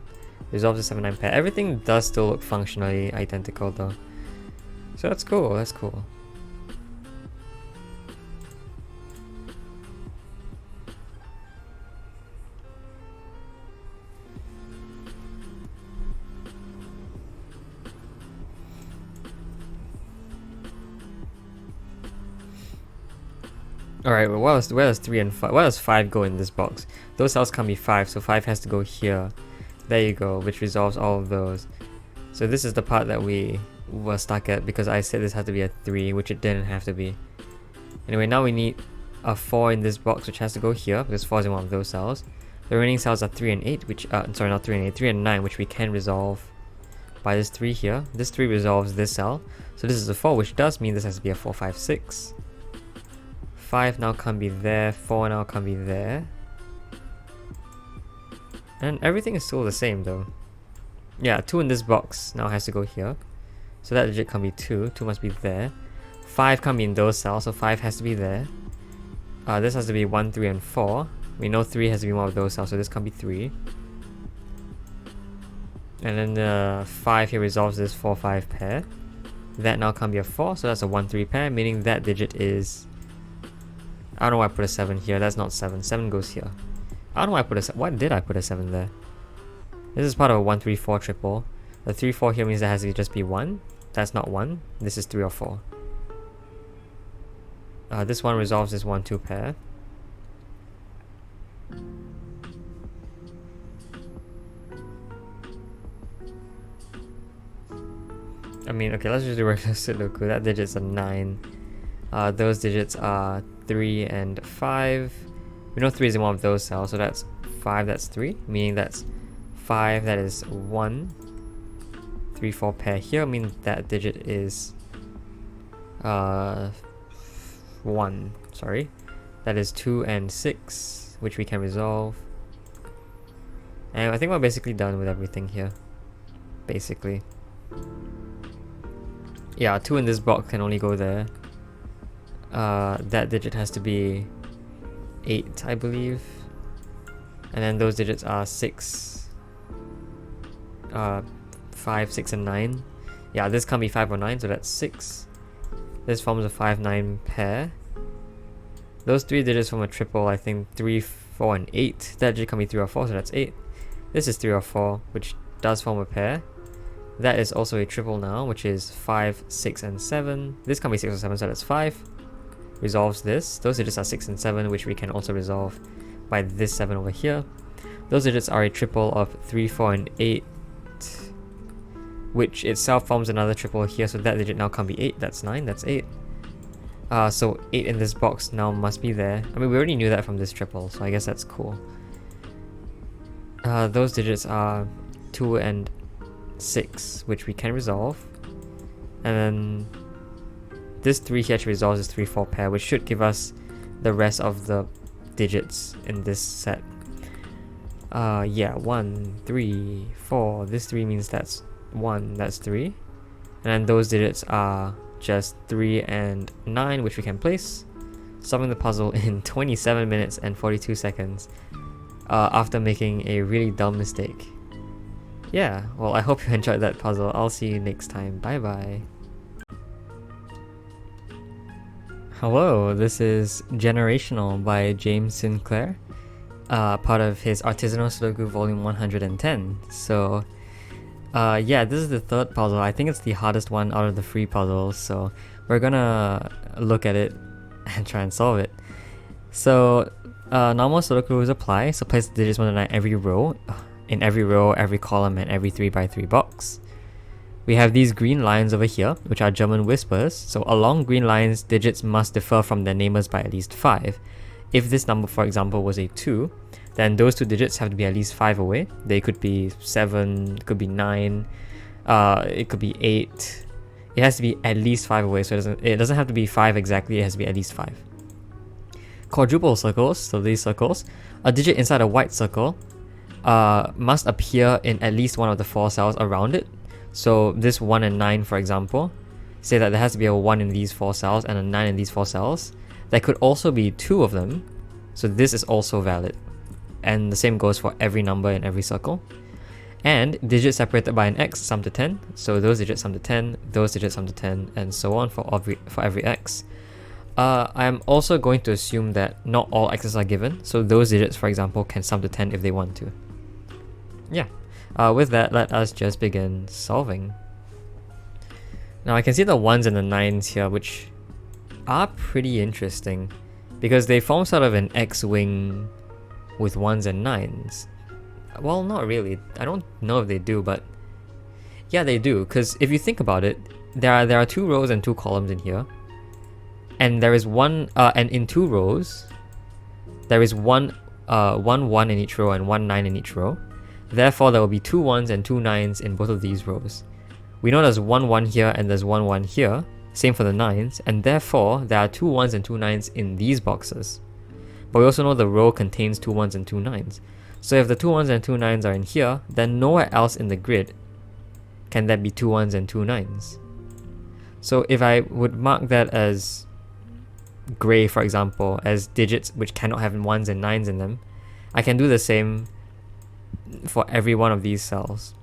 Resolves the 7, 9 pair. Everything does still look functionally identical though. So that's cool, that's cool. Alright, well, where does 3 and 5, where does 5 go in this box? Those cells can't be 5, so 5 has to go here. There you go, which resolves all of those. So this is the part that we were stuck at because I said this had to be a 3, which it didn't have to be. Anyway, now we need a 4 in this box, which has to go here because 4 is in one of those cells. The remaining cells are 3 and 8, which, sorry, not 3 and 8, 3 and 9, which we can resolve by this 3 here. This 3 resolves this cell. So this is a 4, which does mean this has to be a 4, 5, 6. 5 now can't be there, 4 now can't be there. And everything is still the same though. Yeah, 2 in this box now has to go here. So that digit can't be 2, 2 must be there. 5 can't be in those cells, so 5 has to be there. This has to be 1, 3, and 4. We know 3 has to be one of those cells, so this can't be 3. And then the 5 here resolves this 4, 5 pair. That now can't be a 4, so that's a 1, 3 pair, meaning that digit is... I don't know why I put a 7 here, that's not 7. 7 goes here. I don't know why I put a 7. Why did I put a 7 there? This is part of a 1, 3, 4 triple. The 3, 4 here means that has to just be 1. That's not 1. This is 3 or 4. This one resolves this 1, 2 pair. I mean, okay, let's just do regular Sudoku. That digit's a 9. Those digits are 3 and 5. We know 3 is in one of those cells, so that's 5, that's 3. Meaning that's 5, that is 1. 3, 4 pair here, meaning that digit is 1. Sorry. That is 2 and 6, which we can resolve. And I think we're basically done with everything here. Basically. Yeah, 2 in this box can only go there. That digit has to be 8, I believe. And then those digits are 6, 5, 6, and 9. Yeah, this can't be 5 or 9, so that's 6. This forms a 5, 9 pair. Those 3 digits form a triple, I think 3, 4, and 8. That digit can be 3 or 4, so that's 8. This is 3 or 4, which does form a pair. That is also a triple now, which is 5, 6, and 7. This can be 6 or 7, so that's 5. Resolves this. Those digits are 6 and 7, which we can also resolve by this 7 over here. Those digits are a triple of 3, 4, and 8, which itself forms another triple here, so that digit now can't be 8, that's 9, that's 8. So 8 in this box now must be there. I mean, we already knew that from this triple, so I guess that's cool. Those digits are 2 and 6, which we can resolve. And then this 3 here actually resolves this 3, 4 pair, which should give us the rest of the digits in this set. Yeah, 1, 3, 4. This 3 means that's 1, that's 3. And then those digits are just 3 and 9, which we can place. Solving the puzzle in 27 minutes and 42 seconds after making a really dumb mistake. Yeah, well, I hope you enjoyed that puzzle. I'll see you next time. Bye bye. Hello, this is Generational by James Sinclair, part of his Artisanal Sudoku Volume 110. So, yeah, this is the third puzzle. I think it's the hardest one out of the free puzzles, so we're gonna look at it and try and solve it. So, normal Sudoku rules apply, so place the digits 1 to 9 every row, in every row, every column, and every 3x3 box. We have these green lines over here, which are German whispers, so along green lines, digits must differ from their neighbors by at least 5. If this number, for example, was a 2, then those 2 digits have to be at least 5 away. They could be 7, it could be 9, it could be 8. It has to be at least 5 away, so it doesn't have to be 5 exactly, it has to be at least 5. quadruple circles, so these circles, a digit inside a white circle must appear in at least one of the 4 cells around it. So this 1 and 9, for example, say that there has to be a 1 in these 4 cells and a 9 in these 4 cells. There could also be 2 of them, so this is also valid. And the same goes for every number in every circle. And digits separated by an x sum to 10, so those digits sum to 10, those digits sum to 10, and so on for every x. I'm also going to assume that not all x's are given, so those digits, for example, can sum to 10 if they want to. Yeah, with that, let us just begin solving. Now I can see the 1s and the 9s here, which are pretty interesting, because they form sort of an X-wing with 1s and 9s. Well, not really. I don't know if they do, but yeah, they do, because if you think about it, there are 2 rows and 2 columns in here, and there is one, and in 2 rows, there is one 1 in each row and 1 9 in each row. Therefore, there will be 2 1s and 2 9s in both of these rows. We know there's 1 1 here and there's 1 1 here, same for the 9s, and therefore there are 2 1s and 2 9s in these boxes. But we also know the row contains 2 1s and 2 9s. So if the 2 1s and 2 9s are in here, then nowhere else in the grid can there be 2 1s and 2 9s. So if I would mark that as grey, for example, as digits which cannot have 1s and 9s in them, I can do the same for every one of these cells.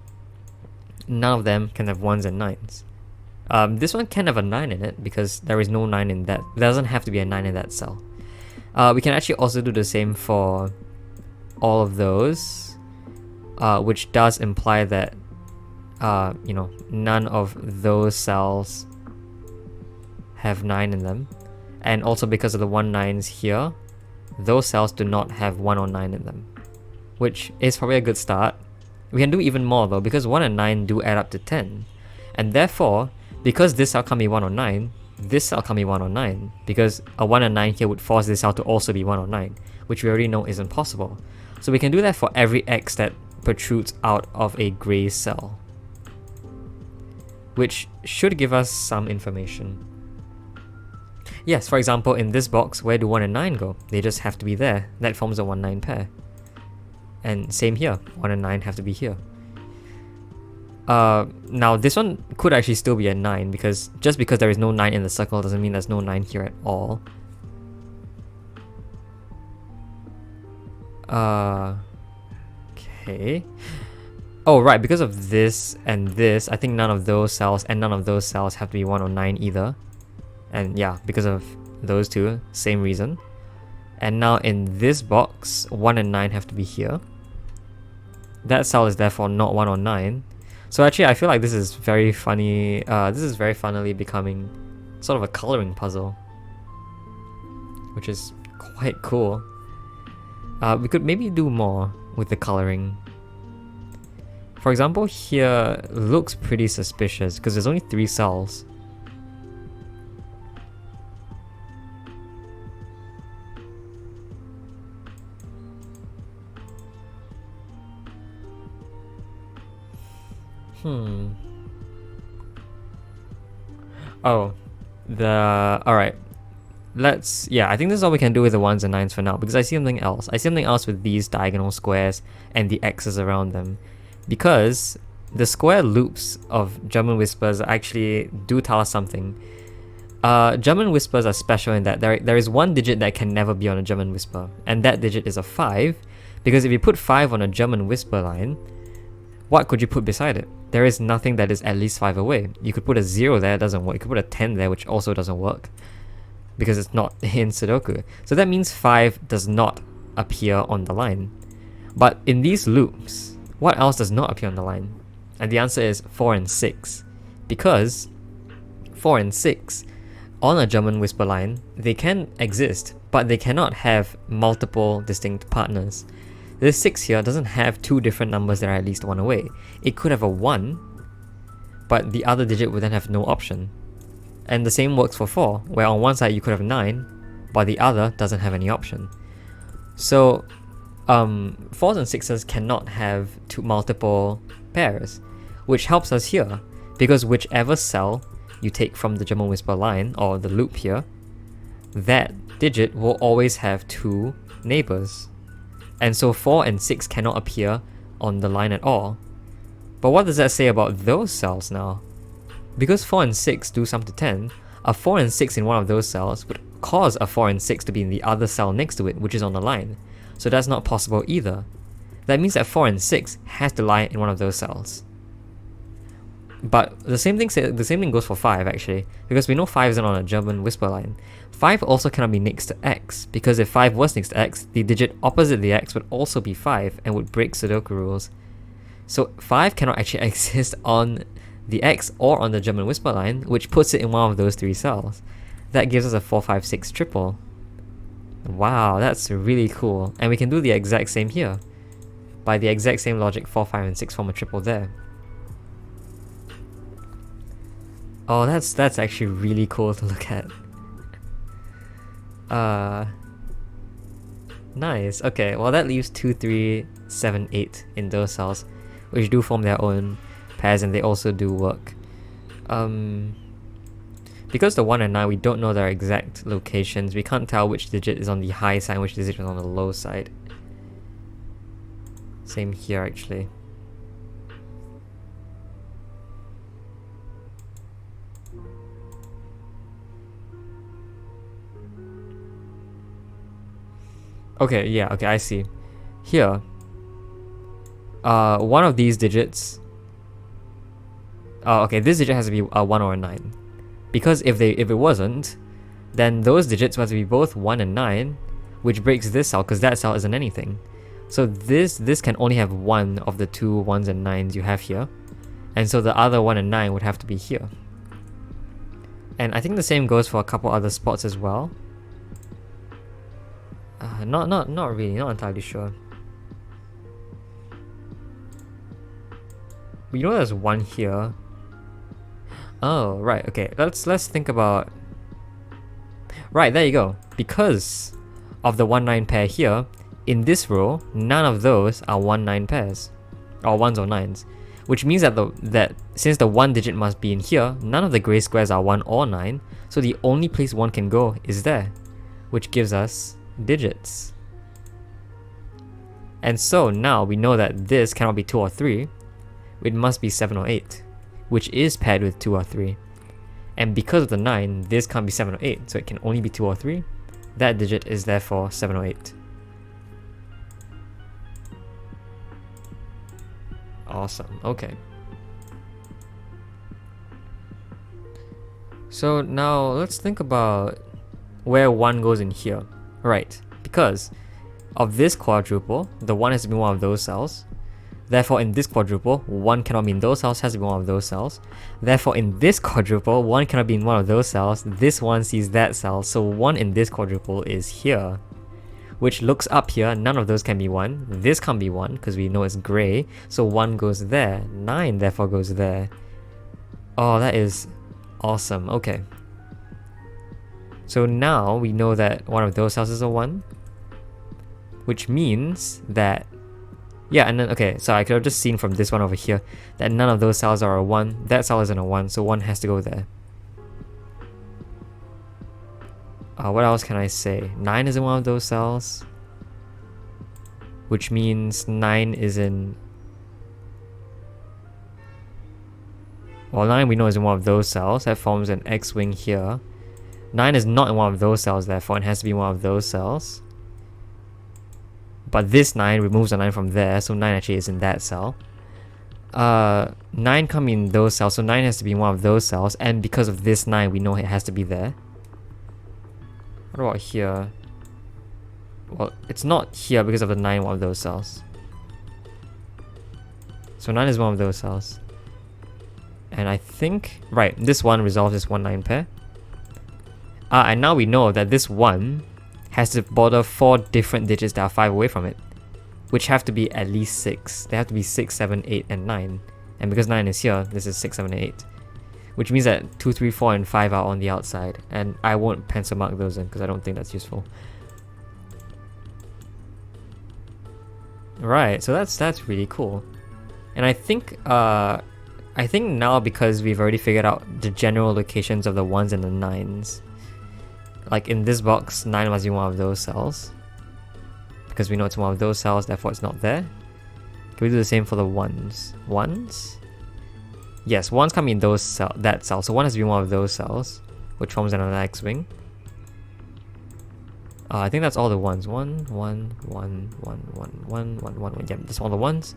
None of them can have 1s and 9s. This one can have a 9 in it because there is no 9 in that. There doesn't have to be a 9 in that cell. We can actually also do the same for all of those, which does imply that none of those cells have 9 in them. And also because of the 1 9s here, those cells do not have 1 or 9 in them, which is probably a good start. We can do even more though, because 1 and 9 do add up to 10. And therefore, because this cell can't be 1 or 9, this cell can't be 1 or 9, because a 1 and 9 here would force this cell to also be 1 or 9, which we already know isn't possible. So we can do that for every x that protrudes out of a grey cell, which should give us some information. Yes, for example, in this box, where do 1 and 9 go? They just have to be there. That forms a 1-9 pair. And same here, 1 and 9 have to be here. Now this one could actually still be a 9, because just because there is no 9 in the circle doesn't mean there's no 9 here at all. Okay. Oh right, because of this and this, I think none of those cells and none of those cells have to be 1 or 9 either. And yeah, because of those two, same reason. And now in this box, 1 and 9 have to be here. That cell is therefore not 1 or 9. So actually I feel like this is very funny. This is very funnily becoming sort of a coloring puzzle, which is quite cool. We could maybe do more with the coloring. For example, here looks pretty suspicious because there's only 3 cells. Alright. I think this is all we can do with the 1s and 9s for now, because I see something else. I see something else with these diagonal squares and the x's around them. Because the square loops of German whispers actually do tell us something. German whispers are special in that there is one digit that can never be on a German whisper, and that digit is a 5, because if you put 5 on a German whisper line, what could you put beside it? There is nothing that is at least 5 away. You could put a 0 there, it doesn't work. You could put a 10 there, which also doesn't work, because it's not in Sudoku. So that means 5 does not appear on the line. But in these loops, what else does not appear on the line? And the answer is 4 and 6. Because 4 and 6, on a German whisper line, they can exist, but they cannot have multiple distinct partners. This 6 here doesn't have 2 different numbers that are at least 1 away. It could have a 1, but the other digit would then have no option. And the same works for 4, where on one side you could have 9, but the other doesn't have any option. So 4s and 6s cannot have multiple pairs, which helps us here, because whichever cell you take from the German whisper line, or the loop here, that digit will always have 2 neighbors. And so 4 and 6 cannot appear on the line at all. But what does that say about those cells now? Because 4 and 6 do sum to 10, a 4 and 6 in one of those cells would cause a 4 and 6 to be in the other cell next to it, which is on the line. So that's not possible either. That means that 4 and 6 has to lie in one of those cells. But the same thing goes for 5 actually, because we know 5 isn't on a German whisper line. 5 also cannot be next to x, because if 5 was next to x, the digit opposite the x would also be 5 and would break Sudoku rules. So 5 cannot actually exist on the x or on the German whisper line, which puts it in one of those 3 cells. That gives us a 4, 5, 6 triple. Wow, that's really cool. And we can do the exact same here. By the exact same logic, 4, 5, and 6 form a triple there. Oh, that's actually really cool to look at. Nice. Okay, well that leaves 2, 3, 7, 8 in those cells, which do form their own pairs and they also do work. Because the 1 and 9, we don't know their exact locations, we can't tell which digit is on the high side and which digit is on the low side. Same here actually. Okay, yeah, okay, I see. Here, one of these digits. Okay, this digit has to be a 1 or a 9. Because if it wasn't, then those digits would have to be both 1 and 9, which breaks this cell because that cell isn't anything. So this can only have one of the 2 1s and 9s you have here. And so the other 1 and 9 would have to be here. And I think the same goes for a couple other spots as well. Not really, not entirely sure. But you know there's one here. Oh, right, okay. Let's think about... Right, there you go. Because of the 1-9 pair here, in this row, none of those are 1-9 pairs. Or 1s or 9s. Which means that since the 1 digit must be in here, none of the grey squares are 1 or 9, so the only place 1 can go is there. Which gives us digits. And so now we know that this cannot be 2 or 3, it must be 7 or 8, which is paired with 2 or 3. And because of the 9, this can't be 7 or 8, so it can only be 2 or 3. That digit is therefore 7 or 8. Awesome, okay. So now let's think about where 1 goes in here. Right, because of this quadruple, the 1 has to be one of those cells. Therefore in this quadruple, 1 cannot be in those cells, has to be one of those cells. Therefore in this quadruple, 1 cannot be in one of those cells, this one sees that cell, so 1 in this quadruple is here. Which looks up here, none of those can be 1, this can't be 1 because we know it's grey, so 1 goes there, 9 therefore goes there. Oh, that is awesome, okay. So now we know that one of those cells is a 1, which means that, yeah, and then, okay, so I could have just seen from this one over here that none of those cells are a 1, that cell isn't a 1, so 1 has to go there. What else can I say? 9 is in one of those cells, which means 9 is in... Well, 9 we know is in one of those cells, that forms an X-wing here. 9 is not in one of those cells, therefore it has to be one of those cells. But this 9 removes a 9 from there, so 9 actually is in that cell. 9 can't be in those cells, so 9 has to be in one of those cells, and because of this 9 we know it has to be there. What about here? Well, it's not here because of the 9 in one of those cells. So 9 is one of those cells. And I think... Right, this 1 resolves this 1-9 pair. And now we know that this 1 has to border 4 different digits that are 5 away from it, which have to be at least 6. They have to be 6, 7, 8, and 9. And because 9 is here, this is 6, 7, and 8. Which means that 2, 3, 4, and 5 are on the outside. And I won't pencil mark those in because I don't think that's useful. Right, so that's really cool. And I think now because we've already figured out the general locations of the 1s and the 9s, Like in this box, 9 must be one of those cells. Because we know it's one of those cells, therefore it's not there. Can we do the same for the ones? Ones? Yes, ones come in that cell. So 1 has to be one of those cells, which forms another X-wing. I think that's all the ones. 1, 1, 1, 1, 1, 1, 1, 1. Yep, that's all the ones.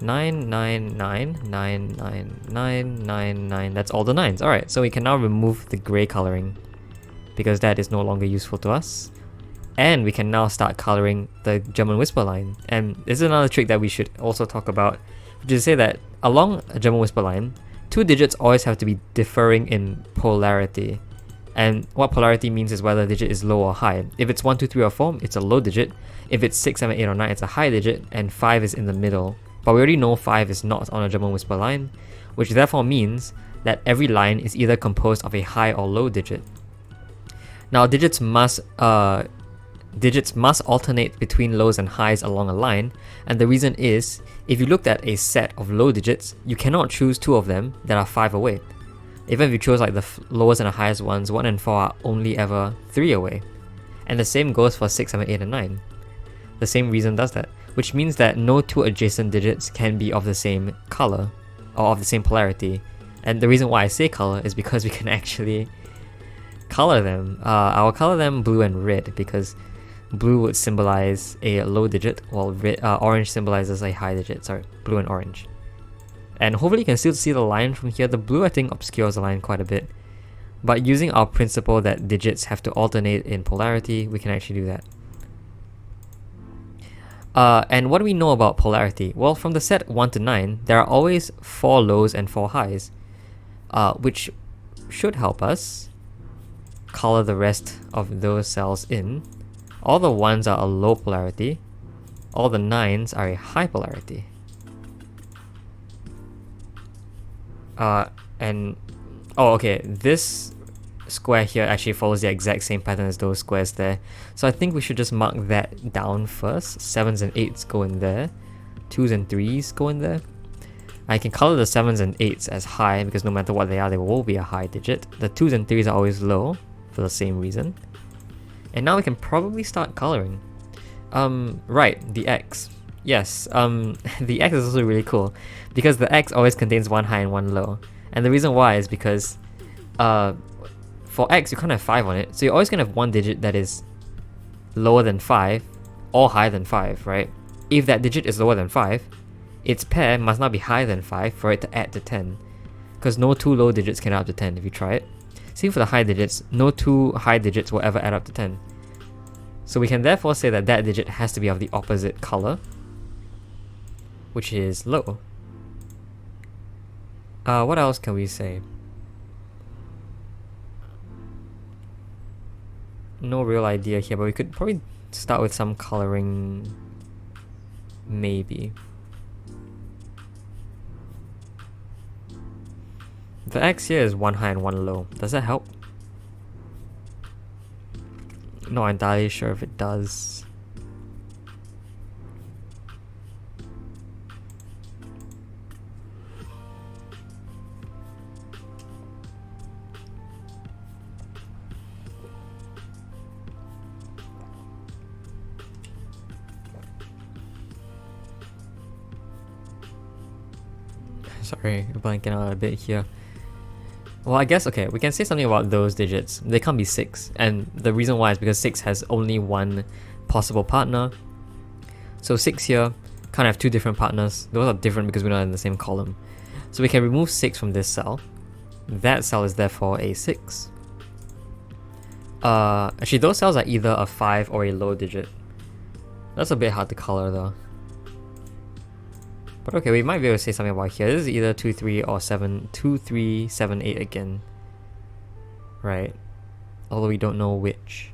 9, 9, 9, 9, 9, 9, 9, 9. That's all the 9s. Alright, so we can now remove the grey colouring because that is no longer useful to us. And we can now start colouring the German Whisper line. And this is another trick that we should also talk about, which is to say that along a German Whisper line, 2 digits always have to be differing in polarity. And what polarity means is whether the digit is low or high. If it's 1, 2, 3, or 4, it's a low digit. If it's 6, 7, 8, or 9, it's a high digit. And 5 is in the middle. But we already know 5 is not on a German Whisper line, which therefore means that every line is either composed of a high or low digit. Now digits must alternate between lows and highs along a line, and the reason is, if you looked at a set of low digits, you cannot choose 2 of them that are 5 away. Even if you chose like the lowest and the highest ones, 1 and 4 are only ever 3 away. And the same goes for 6, 7, 8, and 9. The same reason does that, which means that no 2 adjacent digits can be of the same color, or of the same polarity. And the reason why I say color is because we can actually color them. I'll color them blue and red, because blue would symbolize a low digit, while orange symbolizes a high digit. Sorry, blue and orange. And hopefully you can still see the line from here. The blue, I think, obscures the line quite a bit. But using our principle that digits have to alternate in polarity, we can actually do that. And what do we know about polarity? Well, from the set 1 to 9, there are always 4 lows and 4 highs, which should help us color the rest of those cells in. All the 1s are a low polarity, all the 9s are a high polarity. Okay, this square here actually follows the exact same pattern as those squares there. So I think we should just mark that down first. 7s and 8s go in there. 2s and 3s go in there. I can color the 7s and 8s as high because no matter what they are, they will be a high digit. The 2s and 3s are always low for the same reason. And now we can probably start coloring. Right, the X. Yes, the X is also really cool because the X always contains 1 high and 1 low. And the reason why is because for X, you can't have 5 on it, so you're always going to have 1 digit that is lower than 5 or higher than 5, right? If that digit is lower than 5, its pair must not be higher than 5 for it to add to 10. Because no 2 low digits can add up to 10 if you try it. Same for the high digits, no 2 high digits will ever add up to 10. So we can therefore say that that digit has to be of the opposite color, which is low. What else can we say? No real idea here, but we could probably start with some coloring, maybe. The X here is 1 high and 1 low. Does that help? Not entirely sure if it does. Sorry, blanking out a bit here. Well, I guess, okay, we can say something about those digits. They can't be 6, and the reason why is because 6 has only 1 possible partner. So 6 here can't have 2 different partners. Those are different because we're not in the same column. So we can remove 6 from this cell. That cell is therefore a 6. Actually, those cells are either a 5 or a low digit. That's a bit hard to color though. But okay, we might be able to say something about here. This is either 2, 3 or 7, 2, 3, 7, 8 again. Right. Although we don't know which.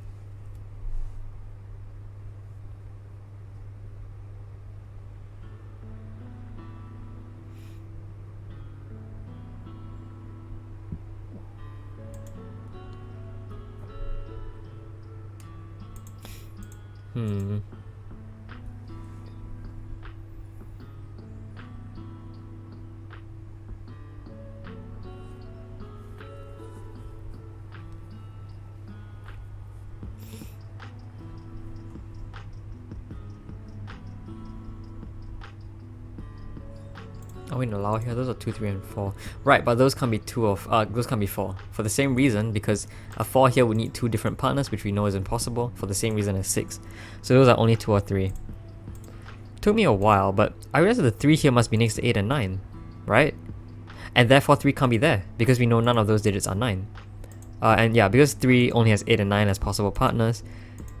Oh, we allow here. Those are 2, 3, and 4. Right, but those can't be those can't be 4. For the same reason, because a 4 here would need 2 different partners, which we know is impossible, for the same reason as 6. So those are only 2 or 3. Took me a while, but I realized that the 3 here must be next to 8 and 9, right? And therefore 3 can't be there, because we know none of those digits are 9. And yeah, because 3 only has 8 and 9 as possible partners,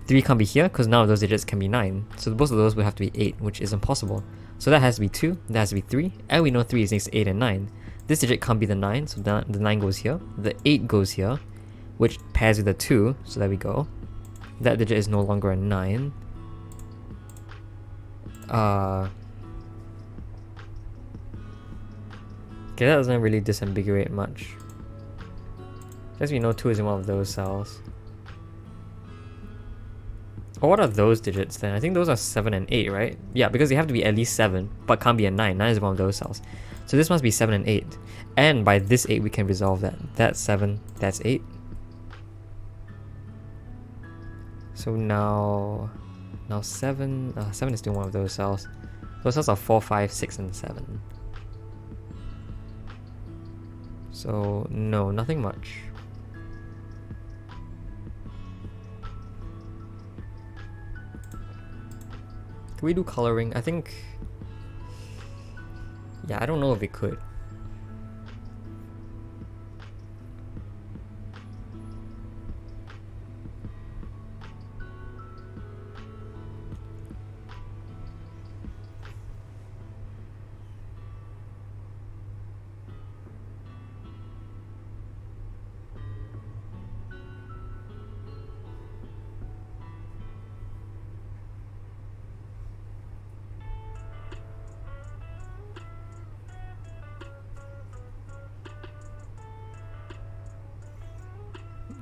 3 can't be here, because none of those digits can be 9. So both of those would have to be 8, which is impossible. So that has to be 2, that has to be 3, and we know 3 is next to 8 and 9. This digit can't be the 9, so the 9 goes here. The 8 goes here, which pairs with the 2, so there we go. That digit is no longer a 9. Okay, that doesn't really disambiguate much. Guess we know 2 is in one of those cells. Or what are those digits then? I think those are 7 and 8, right? Yeah, because they have to be at least 7, but can't be a 9. 9 is one of those cells. So this must be 7 and 8. And by this 8 we can resolve that. That's 7, that's 8. So now 7 is still one of those cells. Those cells are 4, 5, 6, and 7. So no, nothing much. Can we do coloring? I think... yeah, I don't know if we could.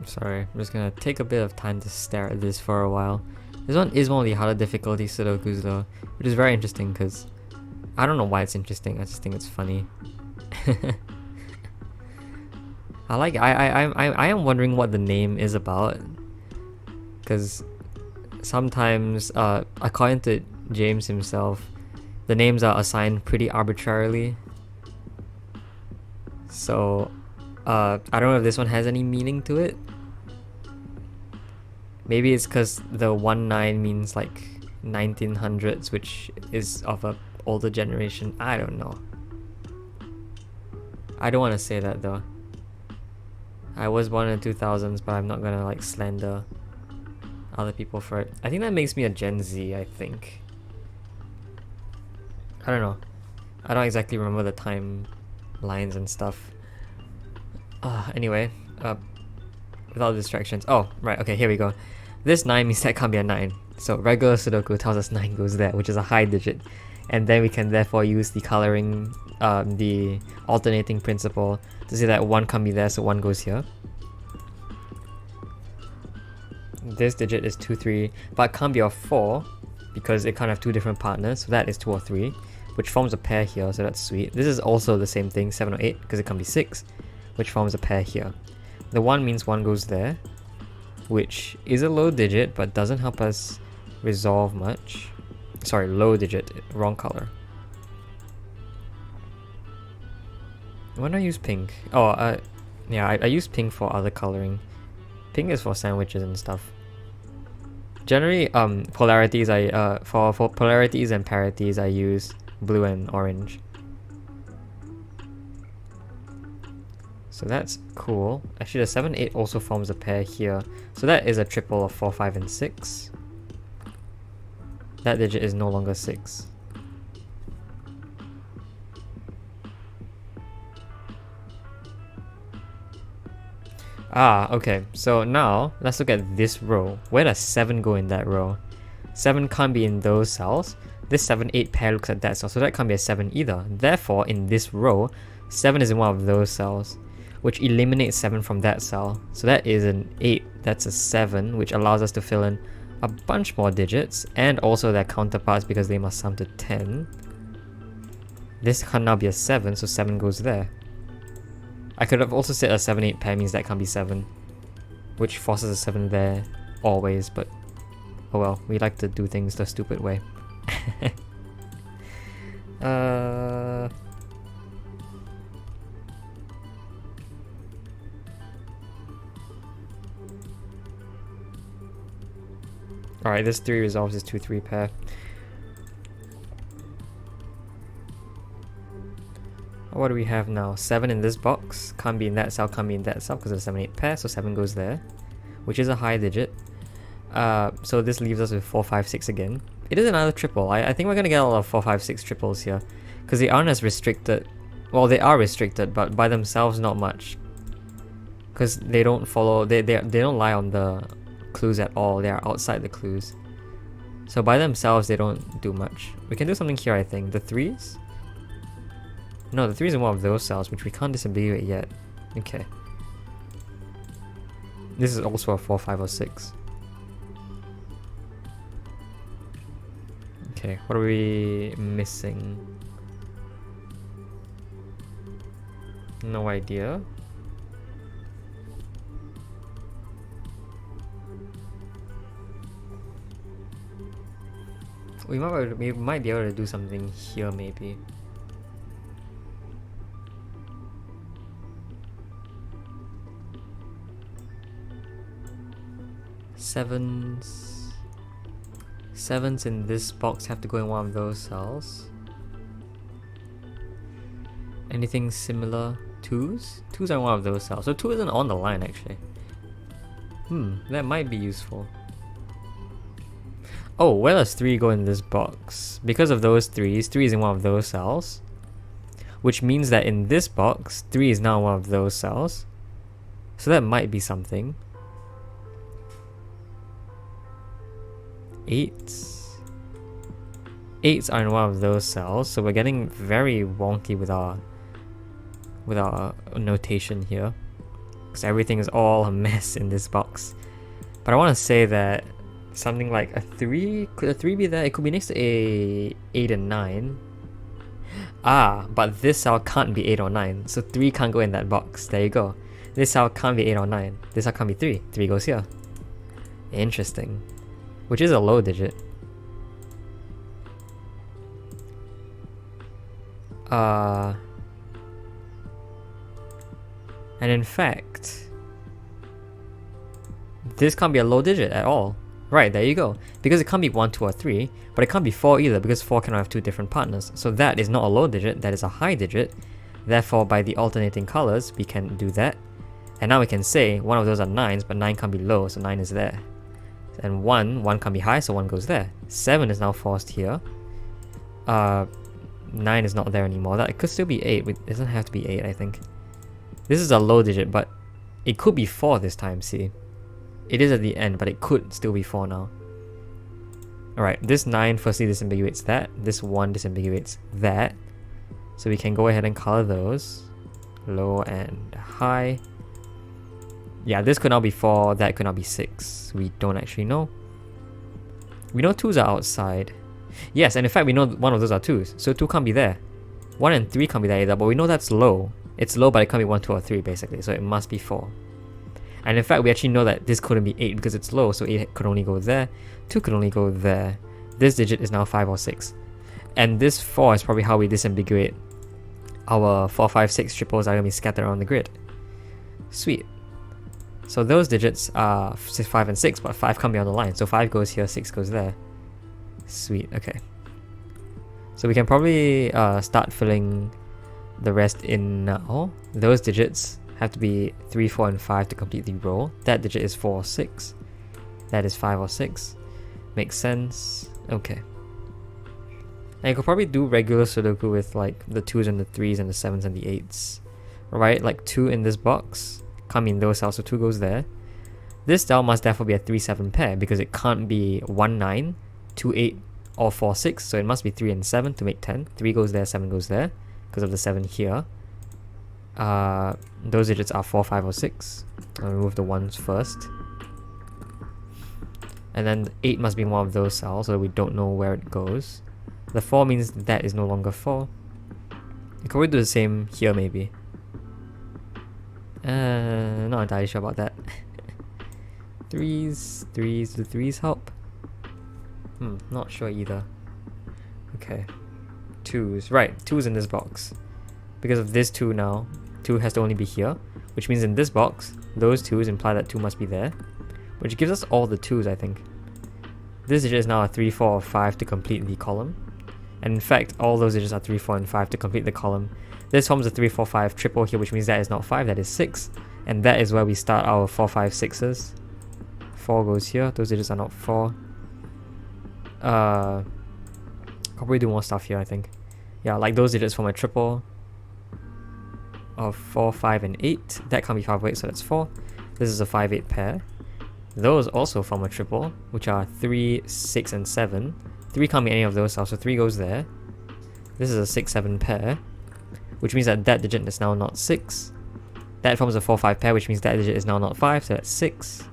Sorry, I'm just gonna take a bit of time to stare at this for a while. This one is one of the harder difficulty Sudokus though, which is very interesting because I don't know why it's interesting, I just think it's funny. I am wondering what the name is about, because sometimes, according to James himself, the names are assigned pretty arbitrarily. So, I don't know if this one has any meaning to it. Maybe it's because the 19 means like 1900s, which is of a older generation. I don't know. I don't want to say that though. I was born in the 2000s, but I'm not gonna like slander other people for it. I think that makes me a Gen Z, I think. I don't know. I don't exactly remember the timelines and stuff. Anyway, without distractions. Oh, right, okay, here we go. This 9 means that can't be a 9. So regular Sudoku tells us 9 goes there, which is a high digit. And then we can therefore use the coloring, the alternating principle to say that 1 can't be there, so 1 goes here. This digit is 2, 3, but it can't be a 4 because it can't have 2 different partners, so that is 2 or 3, which forms a pair here, so that's sweet. This is also the same thing, 7 or 8, because it can't be 6, which forms a pair here. The 1 means 1 goes there, which is a low digit but doesn't help us resolve much. Sorry, low digit, wrong color. When do I use pink? Oh, yeah, I use pink for other coloring. Pink is for sandwiches and stuff. Generally, polarities for polarities and parities I use blue and orange. So that's cool. Actually, the 7, 8 also forms a pair here. So that is a triple of 4, 5, and 6. That digit is no longer 6. Okay. So now, let's look at this row. Where does 7 go in that row? 7 can't be in those cells. This 7, 8 pair looks at that cell, so that can't be a 7 either. Therefore, in this row, 7 is in one of those cells, which eliminates 7 from that cell. So that is an 8, that's a 7, which allows us to fill in a bunch more digits, and also their counterparts because they must sum to 10. This can now be a 7, so 7 goes there. I could have also said a 7, 8 pair means that can't be 7, which forces a 7 there always, but oh well, we like to do things the stupid way. Alright, this 3 resolves this 2-3 pair. What do we have now? 7 in this box. Can't be in that cell, can't be in that cell because of the 7-8 pair, so 7 goes there, which is a high digit. So this leaves us with 4, 5, 6 again. It is another triple. I think we're gonna get a lot of 4, 5, 6 triples here because they aren't as restricted. Well, they are restricted, but by themselves not much. Because they don't follow, they don't lie on the clues at all. They are outside the clues. So by themselves, they don't do much. We can do something here, I think. The 3s? No, the 3s are one of those cells, which we can't disambiguate yet. Okay. This is also a 4, 5, or 6. Okay, what are we missing? No idea. We might be able to do something here, maybe. Sevens in this box have to go in one of those cells. Anything similar? 2s? 2s are in one of those cells. So 2 isn't on the line, actually. That might be useful. Oh, where does 3 go in this box? Because of those 3s, 3 is in one of those cells. Which means that in this box, 3 is now one of those cells. So that might be something. 8s. 8s are in one of those cells, so we're getting very wonky with our notation here. Because everything is all a mess in this box. But I want to say that something like a 3, could a 3 be there? It could be next to a 8 and 9. Ah, but this cell can't be 8 or 9, so 3 can't go in that box. There you go. This cell can't be 8 or 9. This cell can't be 3. 3 goes here. Interesting. Which is a low digit. And in fact, this can't be a low digit at all. Right, there you go. Because it can't be 1, 2, or 3, but it can't be 4 either because 4 cannot have 2 different partners. So that is not a low digit, that is a high digit. Therefore, by the alternating colors, we can do that. And now we can say one of those are 9s, but 9 can't be low, so 9 is there. And 1 can't be high, so 1 goes there. 7 is now forced here. 9 is not there anymore. That it could still be 8, it doesn't have to be 8, I think. This is a low digit, but it could be 4 this time, see? It is at the end, but it could still be 4 now. Alright, this 9 firstly disambiguates that. This 1 disambiguates that. So we can go ahead and color those. Low and high. Yeah, this could not be 4, that could not be 6. We don't actually know. We know 2s are outside. Yes, and in fact we know one of those are 2s, so 2 can't be there. 1 and 3 can't be there either, but we know that's low. It's low, but it can't be 1, 2, or 3 basically, so it must be 4. And in fact, we actually know that this couldn't be 8 because it's low, so 8 could only go there, 2 could only go there. This digit is now 5 or 6. And this 4 is probably how we disambiguate our 4, 5, 6 triples are going to be scattered around the grid. Sweet. So those digits are 6, 5, and 6, but 5 can't be on the line. So 5 goes here, 6 goes there. Sweet, okay. So we can probably start filling the rest in now. Those digits have to be 3, 4, and 5 to complete the row. That digit is 4 or 6. That is 5 or 6. Makes sense. Okay. And you could probably do regular Sudoku with like the 2s and the 3s and the 7s and the 8s. Right? Like 2 in this box. Come in those cells, so 2 goes there. This cell must therefore be a 3, 7 pair because it can't be 1, 9, 2, 8, or 4, 6. So it must be 3 and 7 to make 10. 3 goes there, 7 goes there because of the 7 here. Those digits are 4, 5, or 6. I'll remove the 1s first. And then 8 must be one of those cells, so we don't know where it goes. The 4 means that is no longer 4. You could probably do the same here, maybe. Not entirely sure about that. 3s, do 3s help? Not sure either. Okay. 2s, right, 2s in this box. Because of this 2 now, 2 has to only be here, which means in this box, those 2s imply that 2 must be there, which gives us all the 2s, I think. This digit is now a 3, 4, or 5 to complete the column. And in fact, all those digits are 3, 4, and 5 to complete the column. This forms a 3, 4, 5 triple here, which means that is not 5, that is 6. And that is where we start our 4, 5, 6s. 4 goes here, those digits are not 4. Probably do more stuff here, I think. Yeah, like those digits form a triple of 4, 5, and 8. That can't be 5 or 8, so that's 4. This is a 5, 8 pair. Those also form a triple, which are 3, 6, and 7. 3 can't be any of those, so 3 goes there. This is a 6, 7 pair, which means that that digit is now not 6. That forms a 4, 5 pair, which means that digit is now not 5, so that's 6.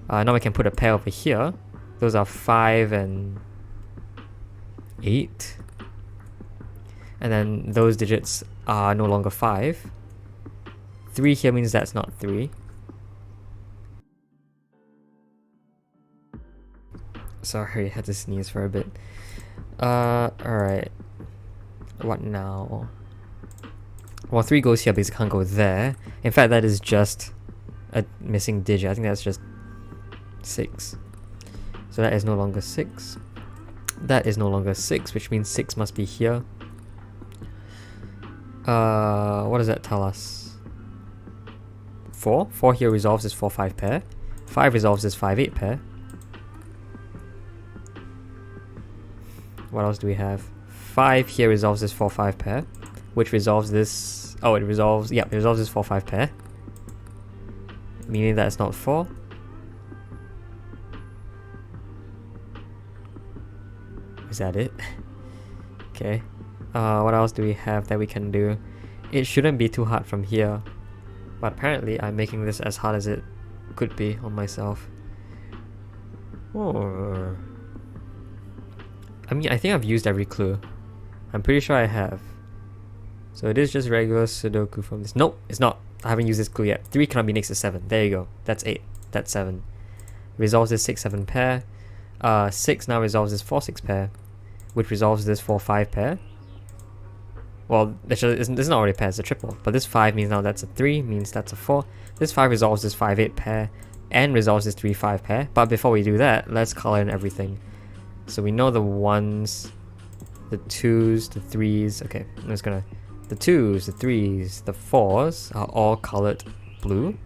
Now we can put a pair over here. Those are 5 and 8. And then those digits are no longer 5. 3 here means that's not 3. Sorry, I had to sneeze for a bit. Alright. What now? Well, 3 goes here because it can't go there. In fact, that is just a missing digit. I think that's just 6. So that is no longer 6. That is no longer 6, which means 6 must be here. What does that tell us? 4? 4 here resolves this 4, 5 pair. 5 resolves this 5, 8 pair. What else do we have? 5 here resolves this 4, 5 pair, which resolves this... Oh, it resolves... Yep, it resolves this 4, 5 pair. Meaning that it's not 4. Is that it? Okay. What else do we have that we can do? It shouldn't be too hard from here. But apparently I'm making this as hard as it could be on myself. Oh. I mean, I think I've used every clue. I'm pretty sure I have. So it is just regular Sudoku from this. Nope, it's not. I haven't used this clue yet. 3 cannot be next to 7. There you go. That's 8. That's 7. Resolves this 6, 7 pair. 6 now resolves this 4, 6 pair, which resolves this 4, 5 pair. Well, this is not already a pair, it's a triple. But this 5 means now that's a 3, means that's a 4. This 5 resolves this 5, 8 pair, and resolves this 3, 5 pair. But before we do that, let's color in everything. So we know the 1s, the 2s, the 3s. Okay, I'm just gonna... The 2s, the 3s, the 4s are all colored blue.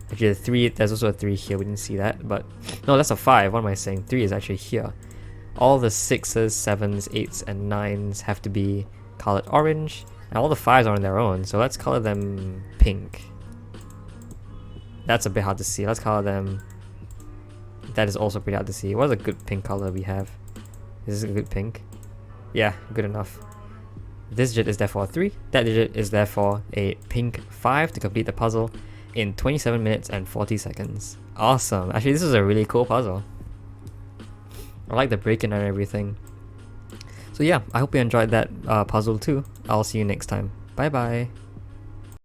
Actually, the 3, there's also a 3 here, we didn't see that. But, no, that's a 5, what am I saying? 3 is actually here. All the 6s, 7s, 8s, and 9s have to be colored orange. And all the 5s are on their own, so let's color them pink. That's a bit hard to see. Let's color them... That is also pretty hard to see. What's a good pink color we have? Is this a good pink? Yeah, good enough. This digit is therefore a 3. That digit is therefore a pink 5 to complete the puzzle in 27 minutes and 40 seconds. Awesome. Actually, this is a really cool puzzle. I like the break-in and everything. So yeah, I hope you enjoyed that puzzle too. I'll see you next time. Bye bye.